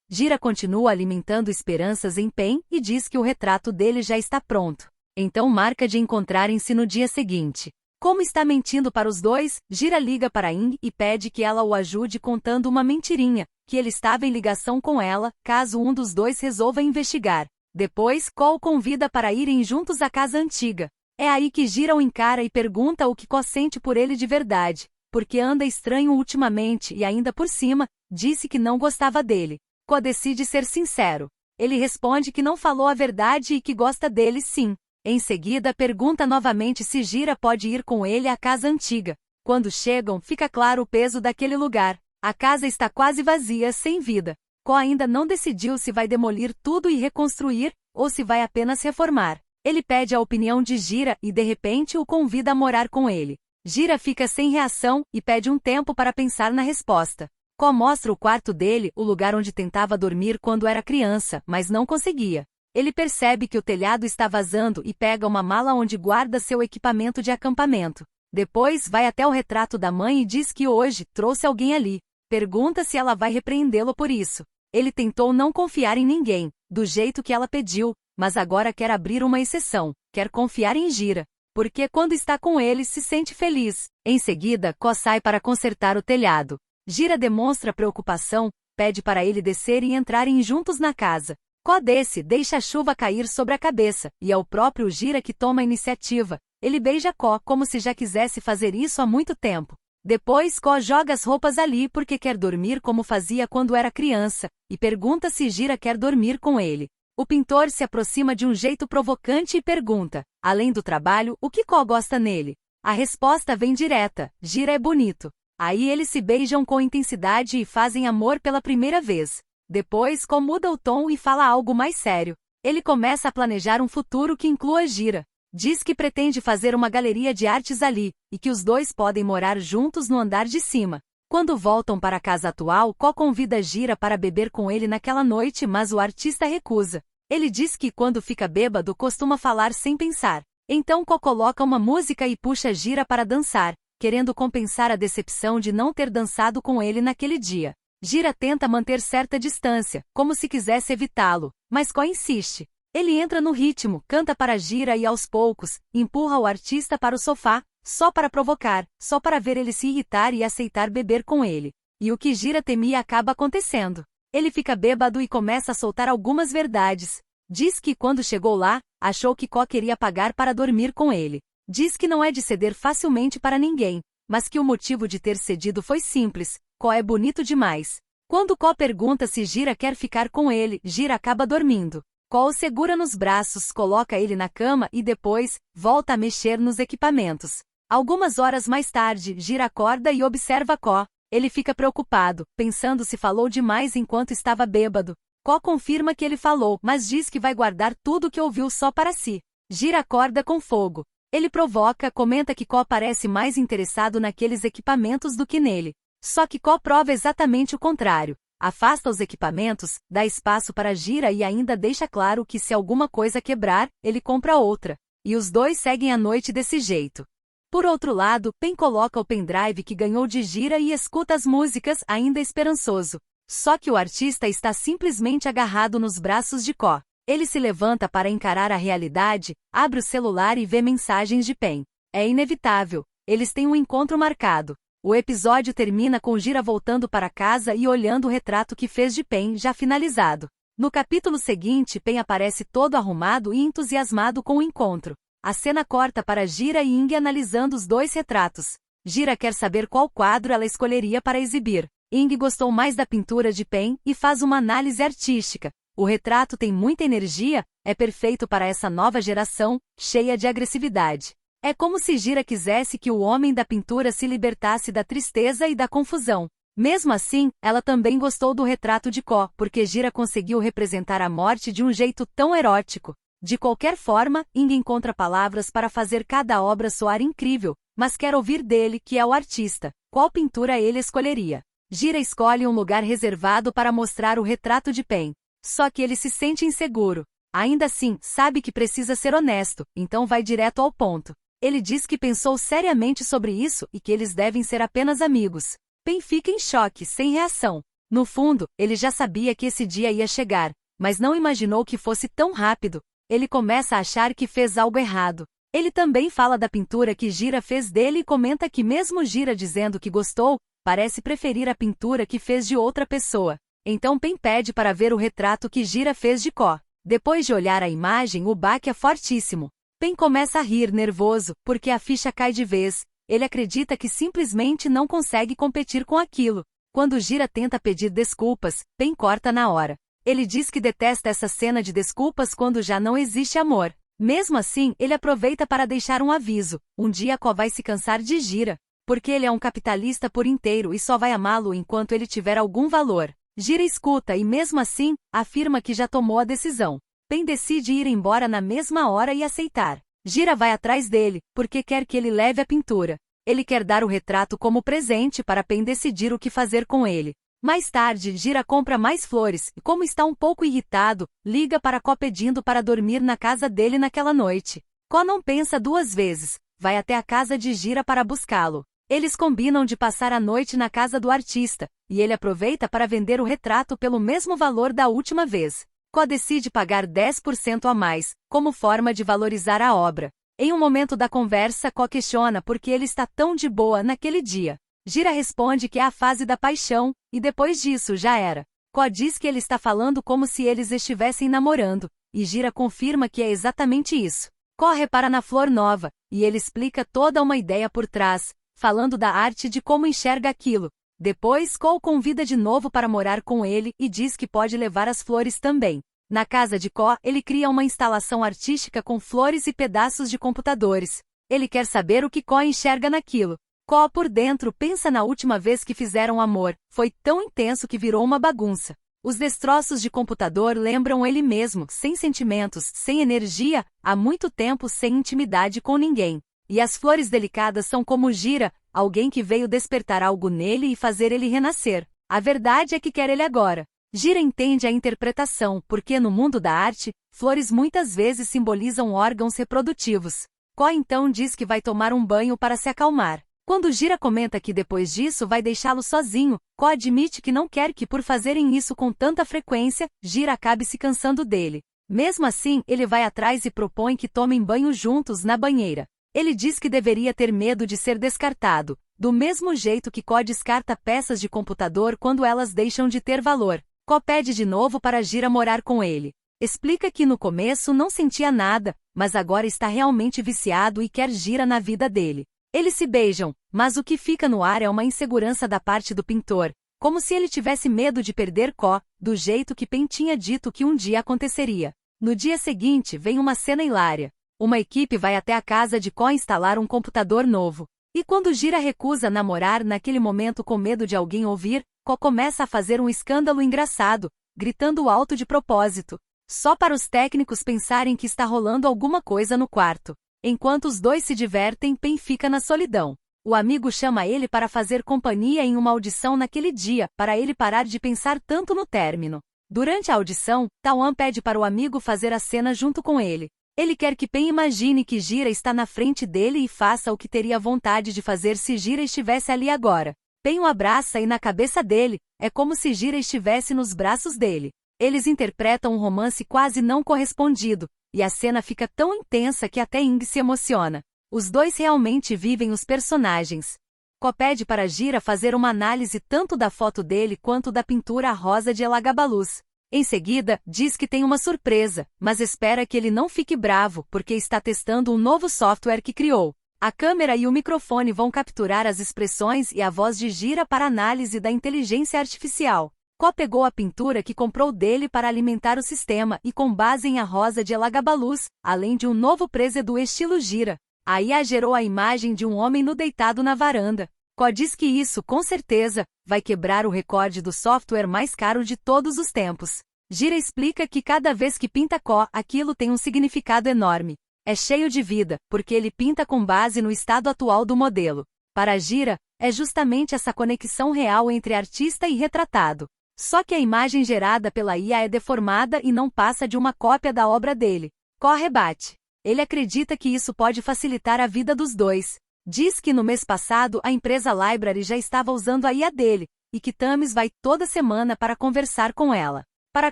Speaker 1: Gira continua alimentando esperanças em Pen e diz que o retrato dele já está pronto. Então marca de encontrarem-se no dia seguinte. Como está mentindo para os dois, Gira liga para Ing e pede que ela o ajude contando uma mentirinha, que ele estava em ligação com ela, caso um dos dois resolva investigar. Depois, Ko o convida para irem juntos à casa antiga. É aí que Gira o encara e pergunta o que Ko sente por ele de verdade, porque anda estranho ultimamente e ainda por cima, disse que não gostava dele. Ko decide ser sincero. Ele responde que não falou a verdade e que gosta dele sim. Em seguida pergunta novamente se Gira pode ir com ele à casa antiga. Quando chegam, fica claro o peso daquele lugar. A casa está quase vazia, sem vida. Ko ainda não decidiu se vai demolir tudo e reconstruir, ou se vai apenas reformar. Ele pede a opinião de Gira e de repente o convida a morar com ele. Gira fica sem reação e pede um tempo para pensar na resposta. Ko mostra o quarto dele, o lugar onde tentava dormir quando era criança, mas não conseguia. Ele percebe que o telhado está vazando e pega uma mala onde guarda seu equipamento de acampamento. Depois vai até o retrato da mãe e diz que hoje trouxe alguém ali. Pergunta se ela vai repreendê-lo por isso. Ele tentou não confiar em ninguém, do jeito que ela pediu, mas agora quer abrir uma exceção, quer confiar em Gira, porque quando está com ele se sente feliz. Em seguida, Ko sai para consertar o telhado. Gira demonstra preocupação, pede para ele descer e entrarem juntos na casa. Ko desce, deixa a chuva cair sobre a cabeça, e é o próprio Gira que toma a iniciativa. Ele beija Ko como se já quisesse fazer isso há muito tempo. Depois Ko joga as roupas ali porque quer dormir como fazia quando era criança, e pergunta se Gira quer dormir com ele. O pintor se aproxima de um jeito provocante e pergunta, além do trabalho, o que Ko gosta nele. A resposta vem direta, Gira é bonito. Aí eles se beijam com intensidade e fazem amor pela primeira vez. Depois Ko muda o tom e fala algo mais sério. Ele começa a planejar um futuro que inclua Gira. Diz que pretende fazer uma galeria de artes ali, e que os dois podem morar juntos no andar de cima. Quando voltam para a casa atual, Ko convida Gira para beber com ele naquela noite, mas o artista recusa. Ele diz que quando fica bêbado costuma falar sem pensar. Então Ko coloca uma música e puxa Gira para dançar, querendo compensar a decepção de não ter dançado com ele naquele dia. Gira tenta manter certa distância, como se quisesse evitá-lo, mas Ko insiste. Ele entra no ritmo, canta para Gira e aos poucos, empurra o artista para o sofá, só para provocar, só para ver ele se irritar e aceitar beber com ele. E o que Gira temia acaba acontecendo. Ele fica bêbado e começa a soltar algumas verdades. Diz que quando chegou lá, achou que Ko queria pagar para dormir com ele. Diz que não é de ceder facilmente para ninguém, mas que o motivo de ter cedido foi simples. Ko é bonito demais. Quando Ko pergunta se Gira quer ficar com ele, Gira acaba dormindo. Ko o segura nos braços, coloca ele na cama e depois, volta a mexer nos equipamentos. Algumas horas mais tarde, Gira acorda e observa Ko. Ele fica preocupado, pensando se falou demais enquanto estava bêbado. Ko confirma que ele falou, mas diz que vai guardar tudo o que ouviu só para si. Gira acorda com fogo. Ele provoca, comenta que Ko parece mais interessado naqueles equipamentos do que nele. Só que Ko prova exatamente o contrário. Afasta os equipamentos, dá espaço para Gira e ainda deixa claro que se alguma coisa quebrar, ele compra outra. E os dois seguem a noite desse jeito. Por outro lado, Pen coloca o pendrive que ganhou de Gira e escuta as músicas, ainda esperançoso. Só que o artista está simplesmente agarrado nos braços de Ko. Ele se levanta para encarar a realidade, abre o celular e vê mensagens de Pen. É inevitável. Eles têm um encontro marcado. O episódio termina com Gira voltando para casa e olhando o retrato que fez de Pen já finalizado. No capítulo seguinte, Pen aparece todo arrumado e entusiasmado com o encontro. A cena corta para Gira e Ing analisando os dois retratos. Gira quer saber qual quadro ela escolheria para exibir. Ing gostou mais da pintura de Pen e faz uma análise artística. O retrato tem muita energia, é perfeito para essa nova geração, cheia de agressividade. É como se Gira quisesse que o homem da pintura se libertasse da tristeza e da confusão. Mesmo assim, ela também gostou do retrato de Ko, porque Gira conseguiu representar a morte de um jeito tão erótico. De qualquer forma, Ing encontra palavras para fazer cada obra soar incrível, mas quer ouvir dele, que é o artista, qual pintura ele escolheria. Gira escolhe um lugar reservado para mostrar o retrato de Pen. Só que ele se sente inseguro. Ainda assim, sabe que precisa ser honesto, então vai direto ao ponto. Ele diz que pensou seriamente sobre isso e que eles devem ser apenas amigos. Pen fica em choque, sem reação. No fundo, ele já sabia que esse dia ia chegar, mas não imaginou que fosse tão rápido. Ele começa a achar que fez algo errado. Ele também fala da pintura que Gira fez dele e comenta que mesmo Gira dizendo que gostou, parece preferir a pintura que fez de outra pessoa. Então Pen pede para ver o retrato que Gira fez de Ko. Depois de olhar a imagem, o baque é fortíssimo. Pen começa a rir nervoso, porque a ficha cai de vez. Ele acredita que simplesmente não consegue competir com aquilo. Quando Gira tenta pedir desculpas, Pen corta na hora. Ele diz que detesta essa cena de desculpas quando já não existe amor. Mesmo assim, ele aproveita para deixar um aviso. Um dia Ko vai se cansar de Gira, porque ele é um capitalista por inteiro e só vai amá-lo enquanto ele tiver algum valor. Gira escuta e mesmo assim, afirma que já tomou a decisão. Pen decide ir embora na mesma hora e aceitar. Gira vai atrás dele, porque quer que ele leve a pintura. Ele quer dar o retrato como presente para Pen decidir o que fazer com ele. Mais tarde, Gira compra mais flores e, como está um pouco irritado, liga para Ko pedindo para dormir na casa dele naquela noite. Ko não pensa duas vezes, vai até a casa de Gira para buscá-lo. Eles combinam de passar a noite na casa do artista, e ele aproveita para vender o retrato pelo mesmo valor da última vez. Ko decide pagar 10% a mais, como forma de valorizar a obra. Em um momento da conversa, Ko questiona por que ele está tão de boa naquele dia. Gira responde que é a fase da paixão, e depois disso já era. Ko diz que ele está falando como se eles estivessem namorando, e Gira confirma que é exatamente isso. Ko repara na flor nova, e ele explica toda uma ideia por trás, falando da arte de como enxerga aquilo. Depois, Ko o convida de novo para morar com ele e diz que pode levar as flores também. Na casa de Ko, ele cria uma instalação artística com flores e pedaços de computadores. Ele quer saber o que Ko enxerga naquilo. Ko por dentro pensa na última vez que fizeram amor, foi tão intenso que virou uma bagunça. Os destroços de computador lembram ele mesmo, sem sentimentos, sem energia, há muito tempo sem intimidade com ninguém. E as flores delicadas são como Gira, alguém que veio despertar algo nele e fazer ele renascer. A verdade é que quer ele agora. Gira entende a interpretação, porque no mundo da arte, flores muitas vezes simbolizam órgãos reprodutivos. Ko então diz que vai tomar um banho para se acalmar. Quando Gira comenta que depois disso vai deixá-lo sozinho, Ko admite que não quer que por fazerem isso com tanta frequência, Gira acabe se cansando dele. Mesmo assim, ele vai atrás e propõe que tomem banho juntos na banheira. Ele diz que deveria ter medo de ser descartado, do mesmo jeito que Ko descarta peças de computador quando elas deixam de ter valor. Ko pede de novo para Gira morar com ele. Explica que no começo não sentia nada, mas agora está realmente viciado e quer Gira na vida dele. Eles se beijam, mas o que fica no ar é uma insegurança da parte do pintor, como se ele tivesse medo de perder Ko, do jeito que Pen tinha dito que um dia aconteceria. No dia seguinte vem uma cena hilária. Uma equipe vai até a casa de Ko instalar um computador novo. E quando Gira recusa namorar naquele momento com medo de alguém ouvir, Ko começa a fazer um escândalo engraçado, gritando alto de propósito, só para os técnicos pensarem que está rolando alguma coisa no quarto. Enquanto os dois se divertem, Pen fica na solidão. O amigo chama ele para fazer companhia em uma audição naquele dia, para ele parar de pensar tanto no término. Durante a audição, Tawan pede para o amigo fazer a cena junto com ele. Ele quer que Pen imagine que Gira está na frente dele e faça o que teria vontade de fazer se Gira estivesse ali agora. Pen o abraça e na cabeça dele, é como se Gira estivesse nos braços dele. Eles interpretam um romance quase não correspondido, e a cena fica tão intensa que até Ing se emociona. Os dois realmente vivem os personagens. Ko pede para Gira fazer uma análise tanto da foto dele quanto da pintura rosa de Elagabalus. Em seguida, diz que tem uma surpresa, mas espera que ele não fique bravo porque está testando um novo software que criou. A câmera e o microfone vão capturar as expressões e a voz de Gira para análise da inteligência artificial. Ko pegou a pintura que comprou dele para alimentar o sistema e com base em A Rosa de Elagabalus, além de um novo preset do estilo Gira. A IA gerou a imagem de um homem nu deitado na varanda. Ko diz que isso, com certeza, vai quebrar o recorde do software mais caro de todos os tempos. Gira explica que cada vez que pinta Ko, aquilo tem um significado enorme. É cheio de vida, porque ele pinta com base no estado atual do modelo. Para Gira, é justamente essa conexão real entre artista e retratado. Só que a imagem gerada pela IA é deformada e não passa de uma cópia da obra dele. Ko rebate. Ele acredita que isso pode facilitar a vida dos dois. Diz que no mês passado a empresa Library já estava usando a IA dele, e que Thames vai toda semana para conversar com ela. Para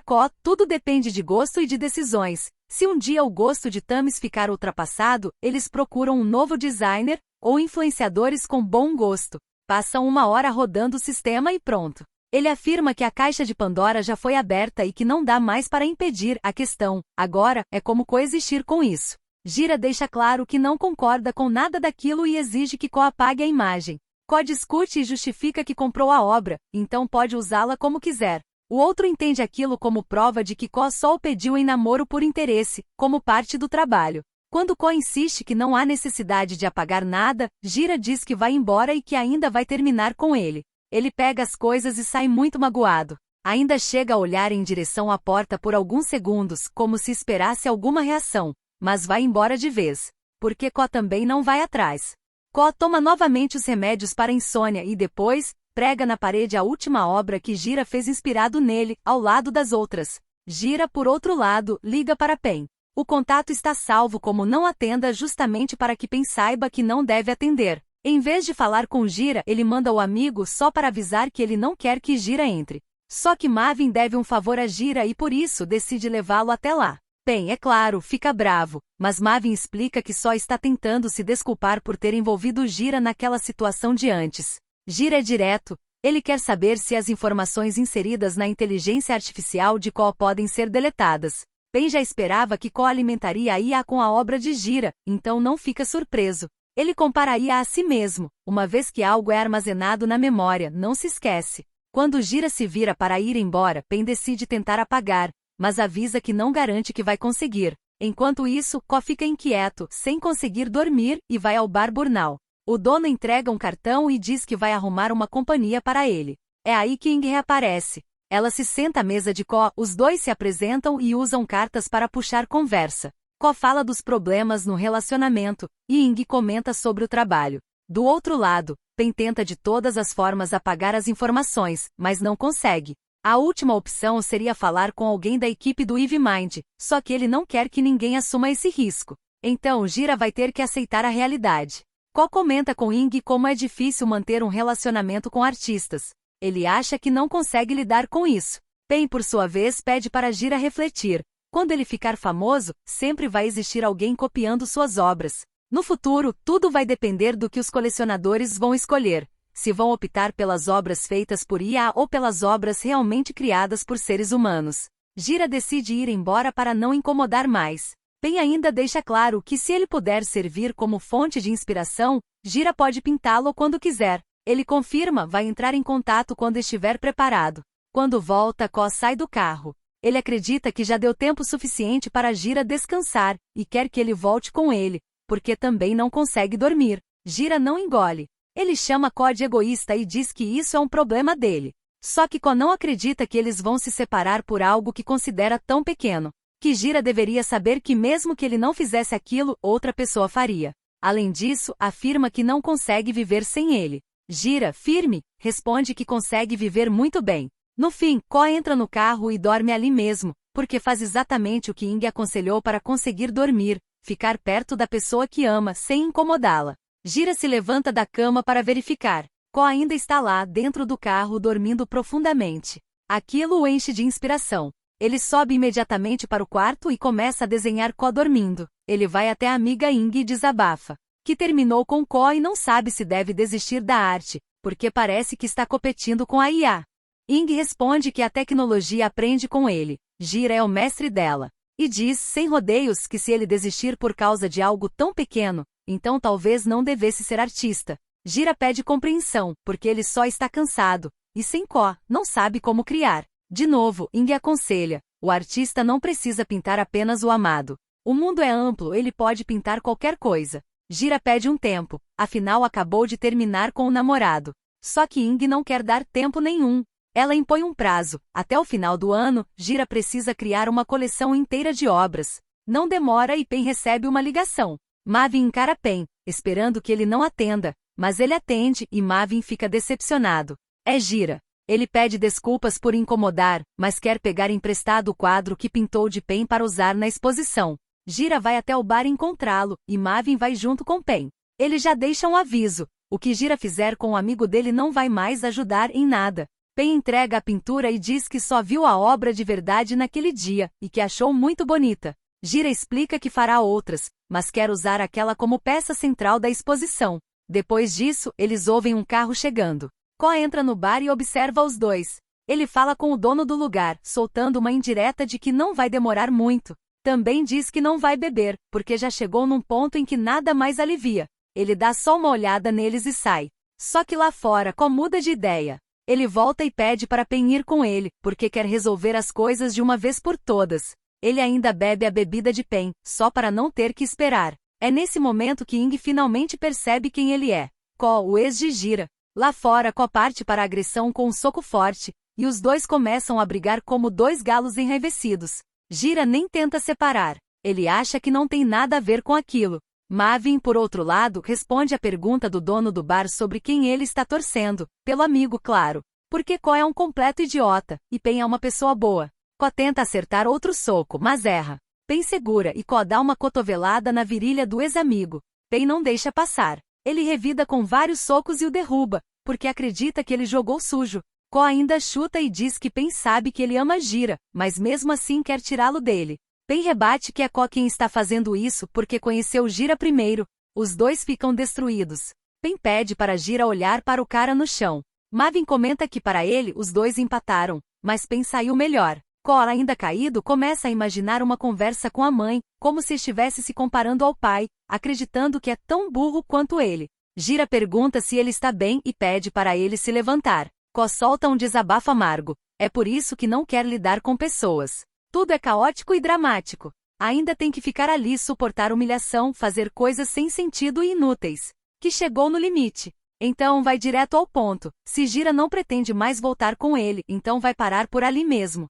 Speaker 1: Ko, tudo depende de gosto e de decisões. Se um dia o gosto de Thames ficar ultrapassado, eles procuram um novo designer, ou influenciadores com bom gosto. Passam 1 hora rodando o sistema e pronto. Ele afirma que a caixa de Pandora já foi aberta e que não dá mais para impedir a questão. Agora, é como coexistir com isso. Gira deixa claro que não concorda com nada daquilo e exige que Ko apague a imagem. Ko discute e justifica que comprou a obra, então pode usá-la como quiser. O outro entende aquilo como prova de que Ko só o pediu em namoro por interesse, como parte do trabalho. Quando Ko insiste que não há necessidade de apagar nada, Gira diz que vai embora e que ainda vai terminar com ele. Ele pega as coisas e sai muito magoado. Ainda chega a olhar em direção à porta por alguns segundos, como se esperasse alguma reação, mas vai embora de vez. Porque Ko também não vai atrás. Ko toma novamente os remédios para a insônia e depois, prega na parede a última obra que Gira fez inspirado nele, ao lado das outras. Gira, por outro lado, liga para Pen. O contato está salvo como não atenda justamente para que Pen saiba que não deve atender. Em vez de falar com Gira, ele manda o amigo só para avisar que ele não quer que Gira entre. Só que Marvin deve um favor a Gira e por isso decide levá-lo até lá. Pen, é claro, fica bravo, mas Marvin explica que só está tentando se desculpar por ter envolvido Gira naquela situação de antes. Gira é direto, ele quer saber se as informações inseridas na inteligência artificial de Ko podem ser deletadas. Pen já esperava que Ko alimentaria a IA com a obra de Gira, então não fica surpreso. Ele compara a IA a si mesmo, uma vez que algo é armazenado na memória, não se esquece. Quando Gira se vira para ir embora, Pen decide tentar apagar, mas avisa que não garante que vai conseguir. Enquanto isso, Ko fica inquieto, sem conseguir dormir, e vai ao bar Burnal. O dono entrega um cartão e diz que vai arrumar uma companhia para ele. É aí que Ing reaparece. Ela se senta à mesa de Ko, os dois se apresentam e usam cartas para puxar conversa. Ko fala dos problemas no relacionamento, e Ing comenta sobre o trabalho. Do outro lado, Pen tenta de todas as formas apagar as informações, mas não consegue. A última opção seria falar com alguém da equipe do EveMind, só que ele não quer que ninguém assuma esse risco. Então Gira vai ter que aceitar a realidade. Ko comenta com Ing como é difícil manter um relacionamento com artistas. Ele acha que não consegue lidar com isso. Pen, por sua vez, pede para Gira refletir. Quando ele ficar famoso, sempre vai existir alguém copiando suas obras. No futuro, tudo vai depender do que os colecionadores vão escolher. Se vão optar pelas obras feitas por IA ou pelas obras realmente criadas por seres humanos. Gira decide ir embora para não incomodar mais. Pen ainda deixa claro que se ele puder servir como fonte de inspiração, Gira pode pintá-lo quando quiser. Ele confirma, vai entrar em contato quando estiver preparado. Quando volta, Ko sai do carro. Ele acredita que já deu tempo suficiente para Gira descansar, e quer que ele volte com ele, porque também não consegue dormir. Gira não engole. Ele chama Ko de egoísta e diz que isso é um problema dele. Só que Ko não acredita que eles vão se separar por algo que considera tão pequeno. Que Gira deveria saber que mesmo que ele não fizesse aquilo, outra pessoa faria. Além disso, afirma que não consegue viver sem ele. Gira, firme, responde que consegue viver muito bem. No fim, Ko entra no carro e dorme ali mesmo, porque faz exatamente o que Ing aconselhou para conseguir dormir, ficar perto da pessoa que ama, sem incomodá-la. Gira se levanta da cama para verificar. Ko ainda está lá, dentro do carro, dormindo profundamente. Aquilo o enche de inspiração. Ele sobe imediatamente para o quarto e começa a desenhar Ko dormindo. Ele vai até a amiga Ing e desabafa. Que terminou com Ko e não sabe se deve desistir da arte, porque parece que está competindo com a IA. Ing responde que a tecnologia aprende com ele. Gira é o mestre dela. E diz, sem rodeios, que se ele desistir por causa de algo tão pequeno, então talvez não devesse ser artista. Gira pede compreensão, porque ele só está cansado, e sem Ko, não sabe como criar. De novo, Ing aconselha, o artista não precisa pintar apenas o amado. O mundo é amplo, ele pode pintar qualquer coisa. Gira pede um tempo, afinal acabou de terminar com o namorado. Só que Ing não quer dar tempo nenhum. Ela impõe um prazo, até o final do ano, Gira precisa criar uma coleção inteira de obras. Não demora e Pen recebe uma ligação. Mavin encara Pen, esperando que ele não atenda, mas ele atende e Mavin fica decepcionado. É Gira. Ele pede desculpas por incomodar, mas quer pegar emprestado o quadro que pintou de Pen para usar na exposição. Gira vai até o bar encontrá-lo, e Mavin vai junto com Pen. Ele já deixa um aviso, o que Gira fizer com o amigo dele não vai mais ajudar em nada. Pen entrega a pintura e diz que só viu a obra de verdade naquele dia, e que achou muito bonita. Gira explica que fará outras, mas quer usar aquela como peça central da exposição. Depois disso, eles ouvem um carro chegando. Ko entra no bar e observa os dois. Ele fala com o dono do lugar, soltando uma indireta de que não vai demorar muito. Também diz que não vai beber, porque já chegou num ponto em que nada mais alivia. Ele dá só uma olhada neles e sai. Só que lá fora, Ko muda de ideia. Ele volta e pede para Pen ir com ele, porque quer resolver as coisas de uma vez por todas. Ele ainda bebe a bebida de Pen, só para não ter que esperar. É nesse momento que Ing finalmente percebe quem ele é. Ko, o ex de Gira. Lá fora, Ko parte para a agressão com um soco forte, e os dois começam a brigar como dois galos enraivecidos. Gira nem tenta separar. Ele acha que não tem nada a ver com aquilo. Mavin, por outro lado, responde à pergunta do dono do bar sobre quem ele está torcendo, pelo amigo, claro. Porque Ko é um completo idiota, e Pen é uma pessoa boa. Ko tenta acertar outro soco, mas erra. Pen segura e Ko dá uma cotovelada na virilha do ex-amigo. Pen não deixa passar. Ele revida com vários socos e o derruba, porque acredita que ele jogou sujo. Ko ainda chuta e diz que Pen sabe que ele ama Gira, mas mesmo assim quer tirá-lo dele. Pen rebate que é Ko quem está fazendo isso porque conheceu Gira primeiro. Os dois ficam destruídos. Pen pede para Gira olhar para o cara no chão. Mavin comenta que para ele os dois empataram, mas Pen saiu melhor. Ko, ainda caído, começa a imaginar uma conversa com a mãe, como se estivesse se comparando ao pai, acreditando que é tão burro quanto ele. Gira pergunta se ele está bem e pede para ele se levantar. Ko solta um desabafo amargo. É por isso que não quer lidar com pessoas. Tudo é caótico e dramático. Ainda tem que ficar ali, suportar humilhação, fazer coisas sem sentido e inúteis. Que chegou no limite. Então vai direto ao ponto. Se Gira não pretende mais voltar com ele, então vai parar por ali mesmo.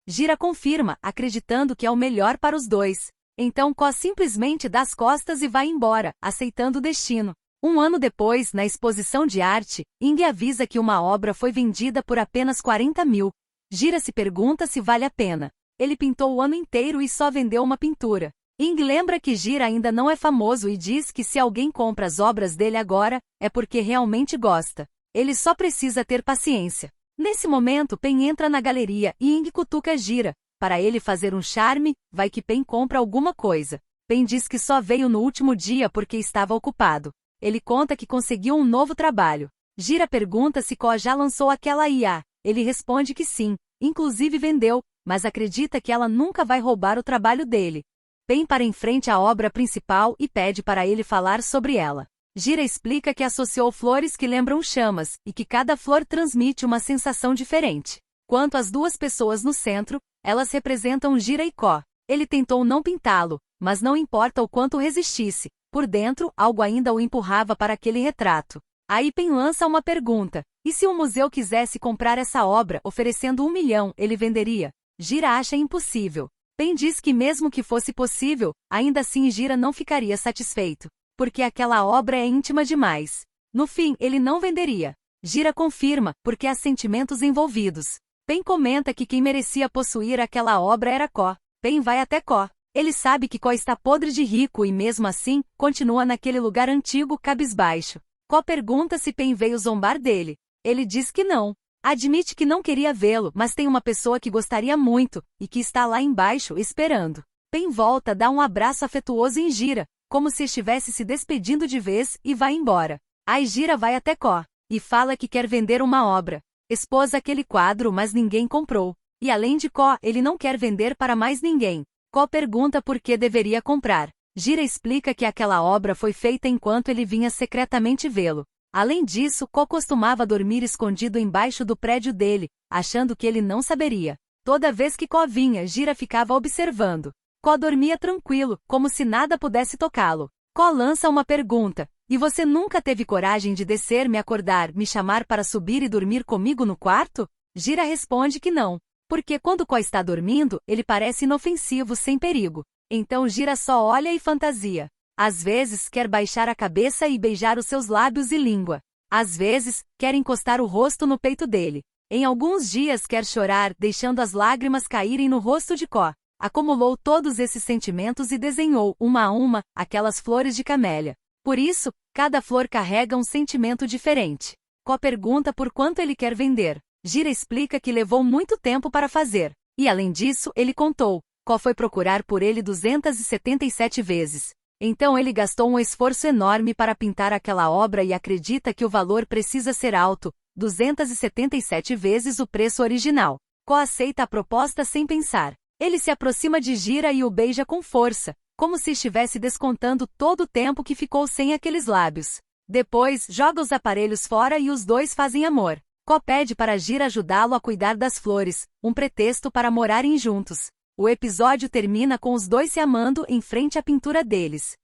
Speaker 1: Gira confirma, acreditando que é o melhor para os dois. Então Ko simplesmente dá as costas e vai embora, aceitando o destino. Um ano depois, na exposição de arte, Ing avisa que uma obra foi vendida por apenas 40 mil. Gira se pergunta se vale a pena. Ele pintou o ano inteiro e só vendeu uma pintura. Ing lembra que Gira ainda não é famoso e diz que se alguém compra as obras dele agora, é porque realmente gosta. Ele só precisa ter paciência. Nesse momento, Pen entra na galeria e Ing cutuca Gira. Para ele fazer um charme, vai que Pen compra alguma coisa. Pen diz que só veio no último dia porque estava ocupado. Ele conta que conseguiu um novo trabalho. Gira pergunta se Ko já lançou aquela IA. Ele responde que sim, inclusive vendeu, mas acredita que ela nunca vai roubar o trabalho dele. Pen para em frente à obra principal e pede para ele falar sobre ela. Gira explica que associou flores que lembram chamas, e que cada flor transmite uma sensação diferente. Quanto às duas pessoas no centro, elas representam Gira e Ko. Ele tentou não pintá-lo, mas não importa o quanto resistisse. Por dentro, algo ainda o empurrava para aquele retrato. Aí Pen lança uma pergunta. E se o museu quisesse comprar essa obra, oferecendo 1 milhão, ele venderia? Gira acha impossível. Pen diz que mesmo que fosse possível, ainda assim Gira não ficaria satisfeito. Porque aquela obra é íntima demais. No fim, ele não venderia. Gira confirma, porque há sentimentos envolvidos. Pen comenta que quem merecia possuir aquela obra era Ko. Pen vai até Ko. Ele sabe que Ko está podre de rico e mesmo assim, continua naquele lugar antigo cabisbaixo. Ko pergunta se Pen veio zombar dele. Ele diz que não. Admite que não queria vê-lo, mas tem uma pessoa que gostaria muito, e que está lá embaixo esperando. Pen volta, dá um abraço afetuoso em Gira, como se estivesse se despedindo de vez, e vai embora. Aí Gira vai até Ko, e fala que quer vender uma obra. Expôs aquele quadro, mas ninguém comprou. E além de Ko, ele não quer vender para mais ninguém. Ko pergunta por que deveria comprar. Gira explica que aquela obra foi feita enquanto ele vinha secretamente vê-lo. Além disso, Ko costumava dormir escondido embaixo do prédio dele, achando que ele não saberia. Toda vez que Ko vinha, Gira ficava observando. Ko dormia tranquilo, como se nada pudesse tocá-lo. Ko lança uma pergunta: e você nunca teve coragem de descer, me acordar, me chamar para subir e dormir comigo no quarto? Gira responde que não, porque quando Ko está dormindo, ele parece inofensivo, sem perigo. Então Gira só olha e fantasia. Às vezes, quer baixar a cabeça e beijar os seus lábios e língua. Às vezes, quer encostar o rosto no peito dele. Em alguns dias quer chorar, deixando as lágrimas caírem no rosto de Ko. Acumulou todos esses sentimentos e desenhou, uma a uma, aquelas flores de camélia. Por isso, cada flor carrega um sentimento diferente. Ko pergunta por quanto ele quer vender. Gira explica que levou muito tempo para fazer. E além disso, ele contou. Ko foi procurar por ele 277 vezes. Então ele gastou um esforço enorme para pintar aquela obra e acredita que o valor precisa ser alto, 277 vezes o preço original. Ko aceita a proposta sem pensar. Ele se aproxima de Gira e o beija com força, como se estivesse descontando todo o tempo que ficou sem aqueles lábios. Depois, joga os aparelhos fora e os dois fazem amor. Ko pede para Gira ajudá-lo a cuidar das flores, um pretexto para morarem juntos. O episódio termina com os dois se amando em frente à pintura deles.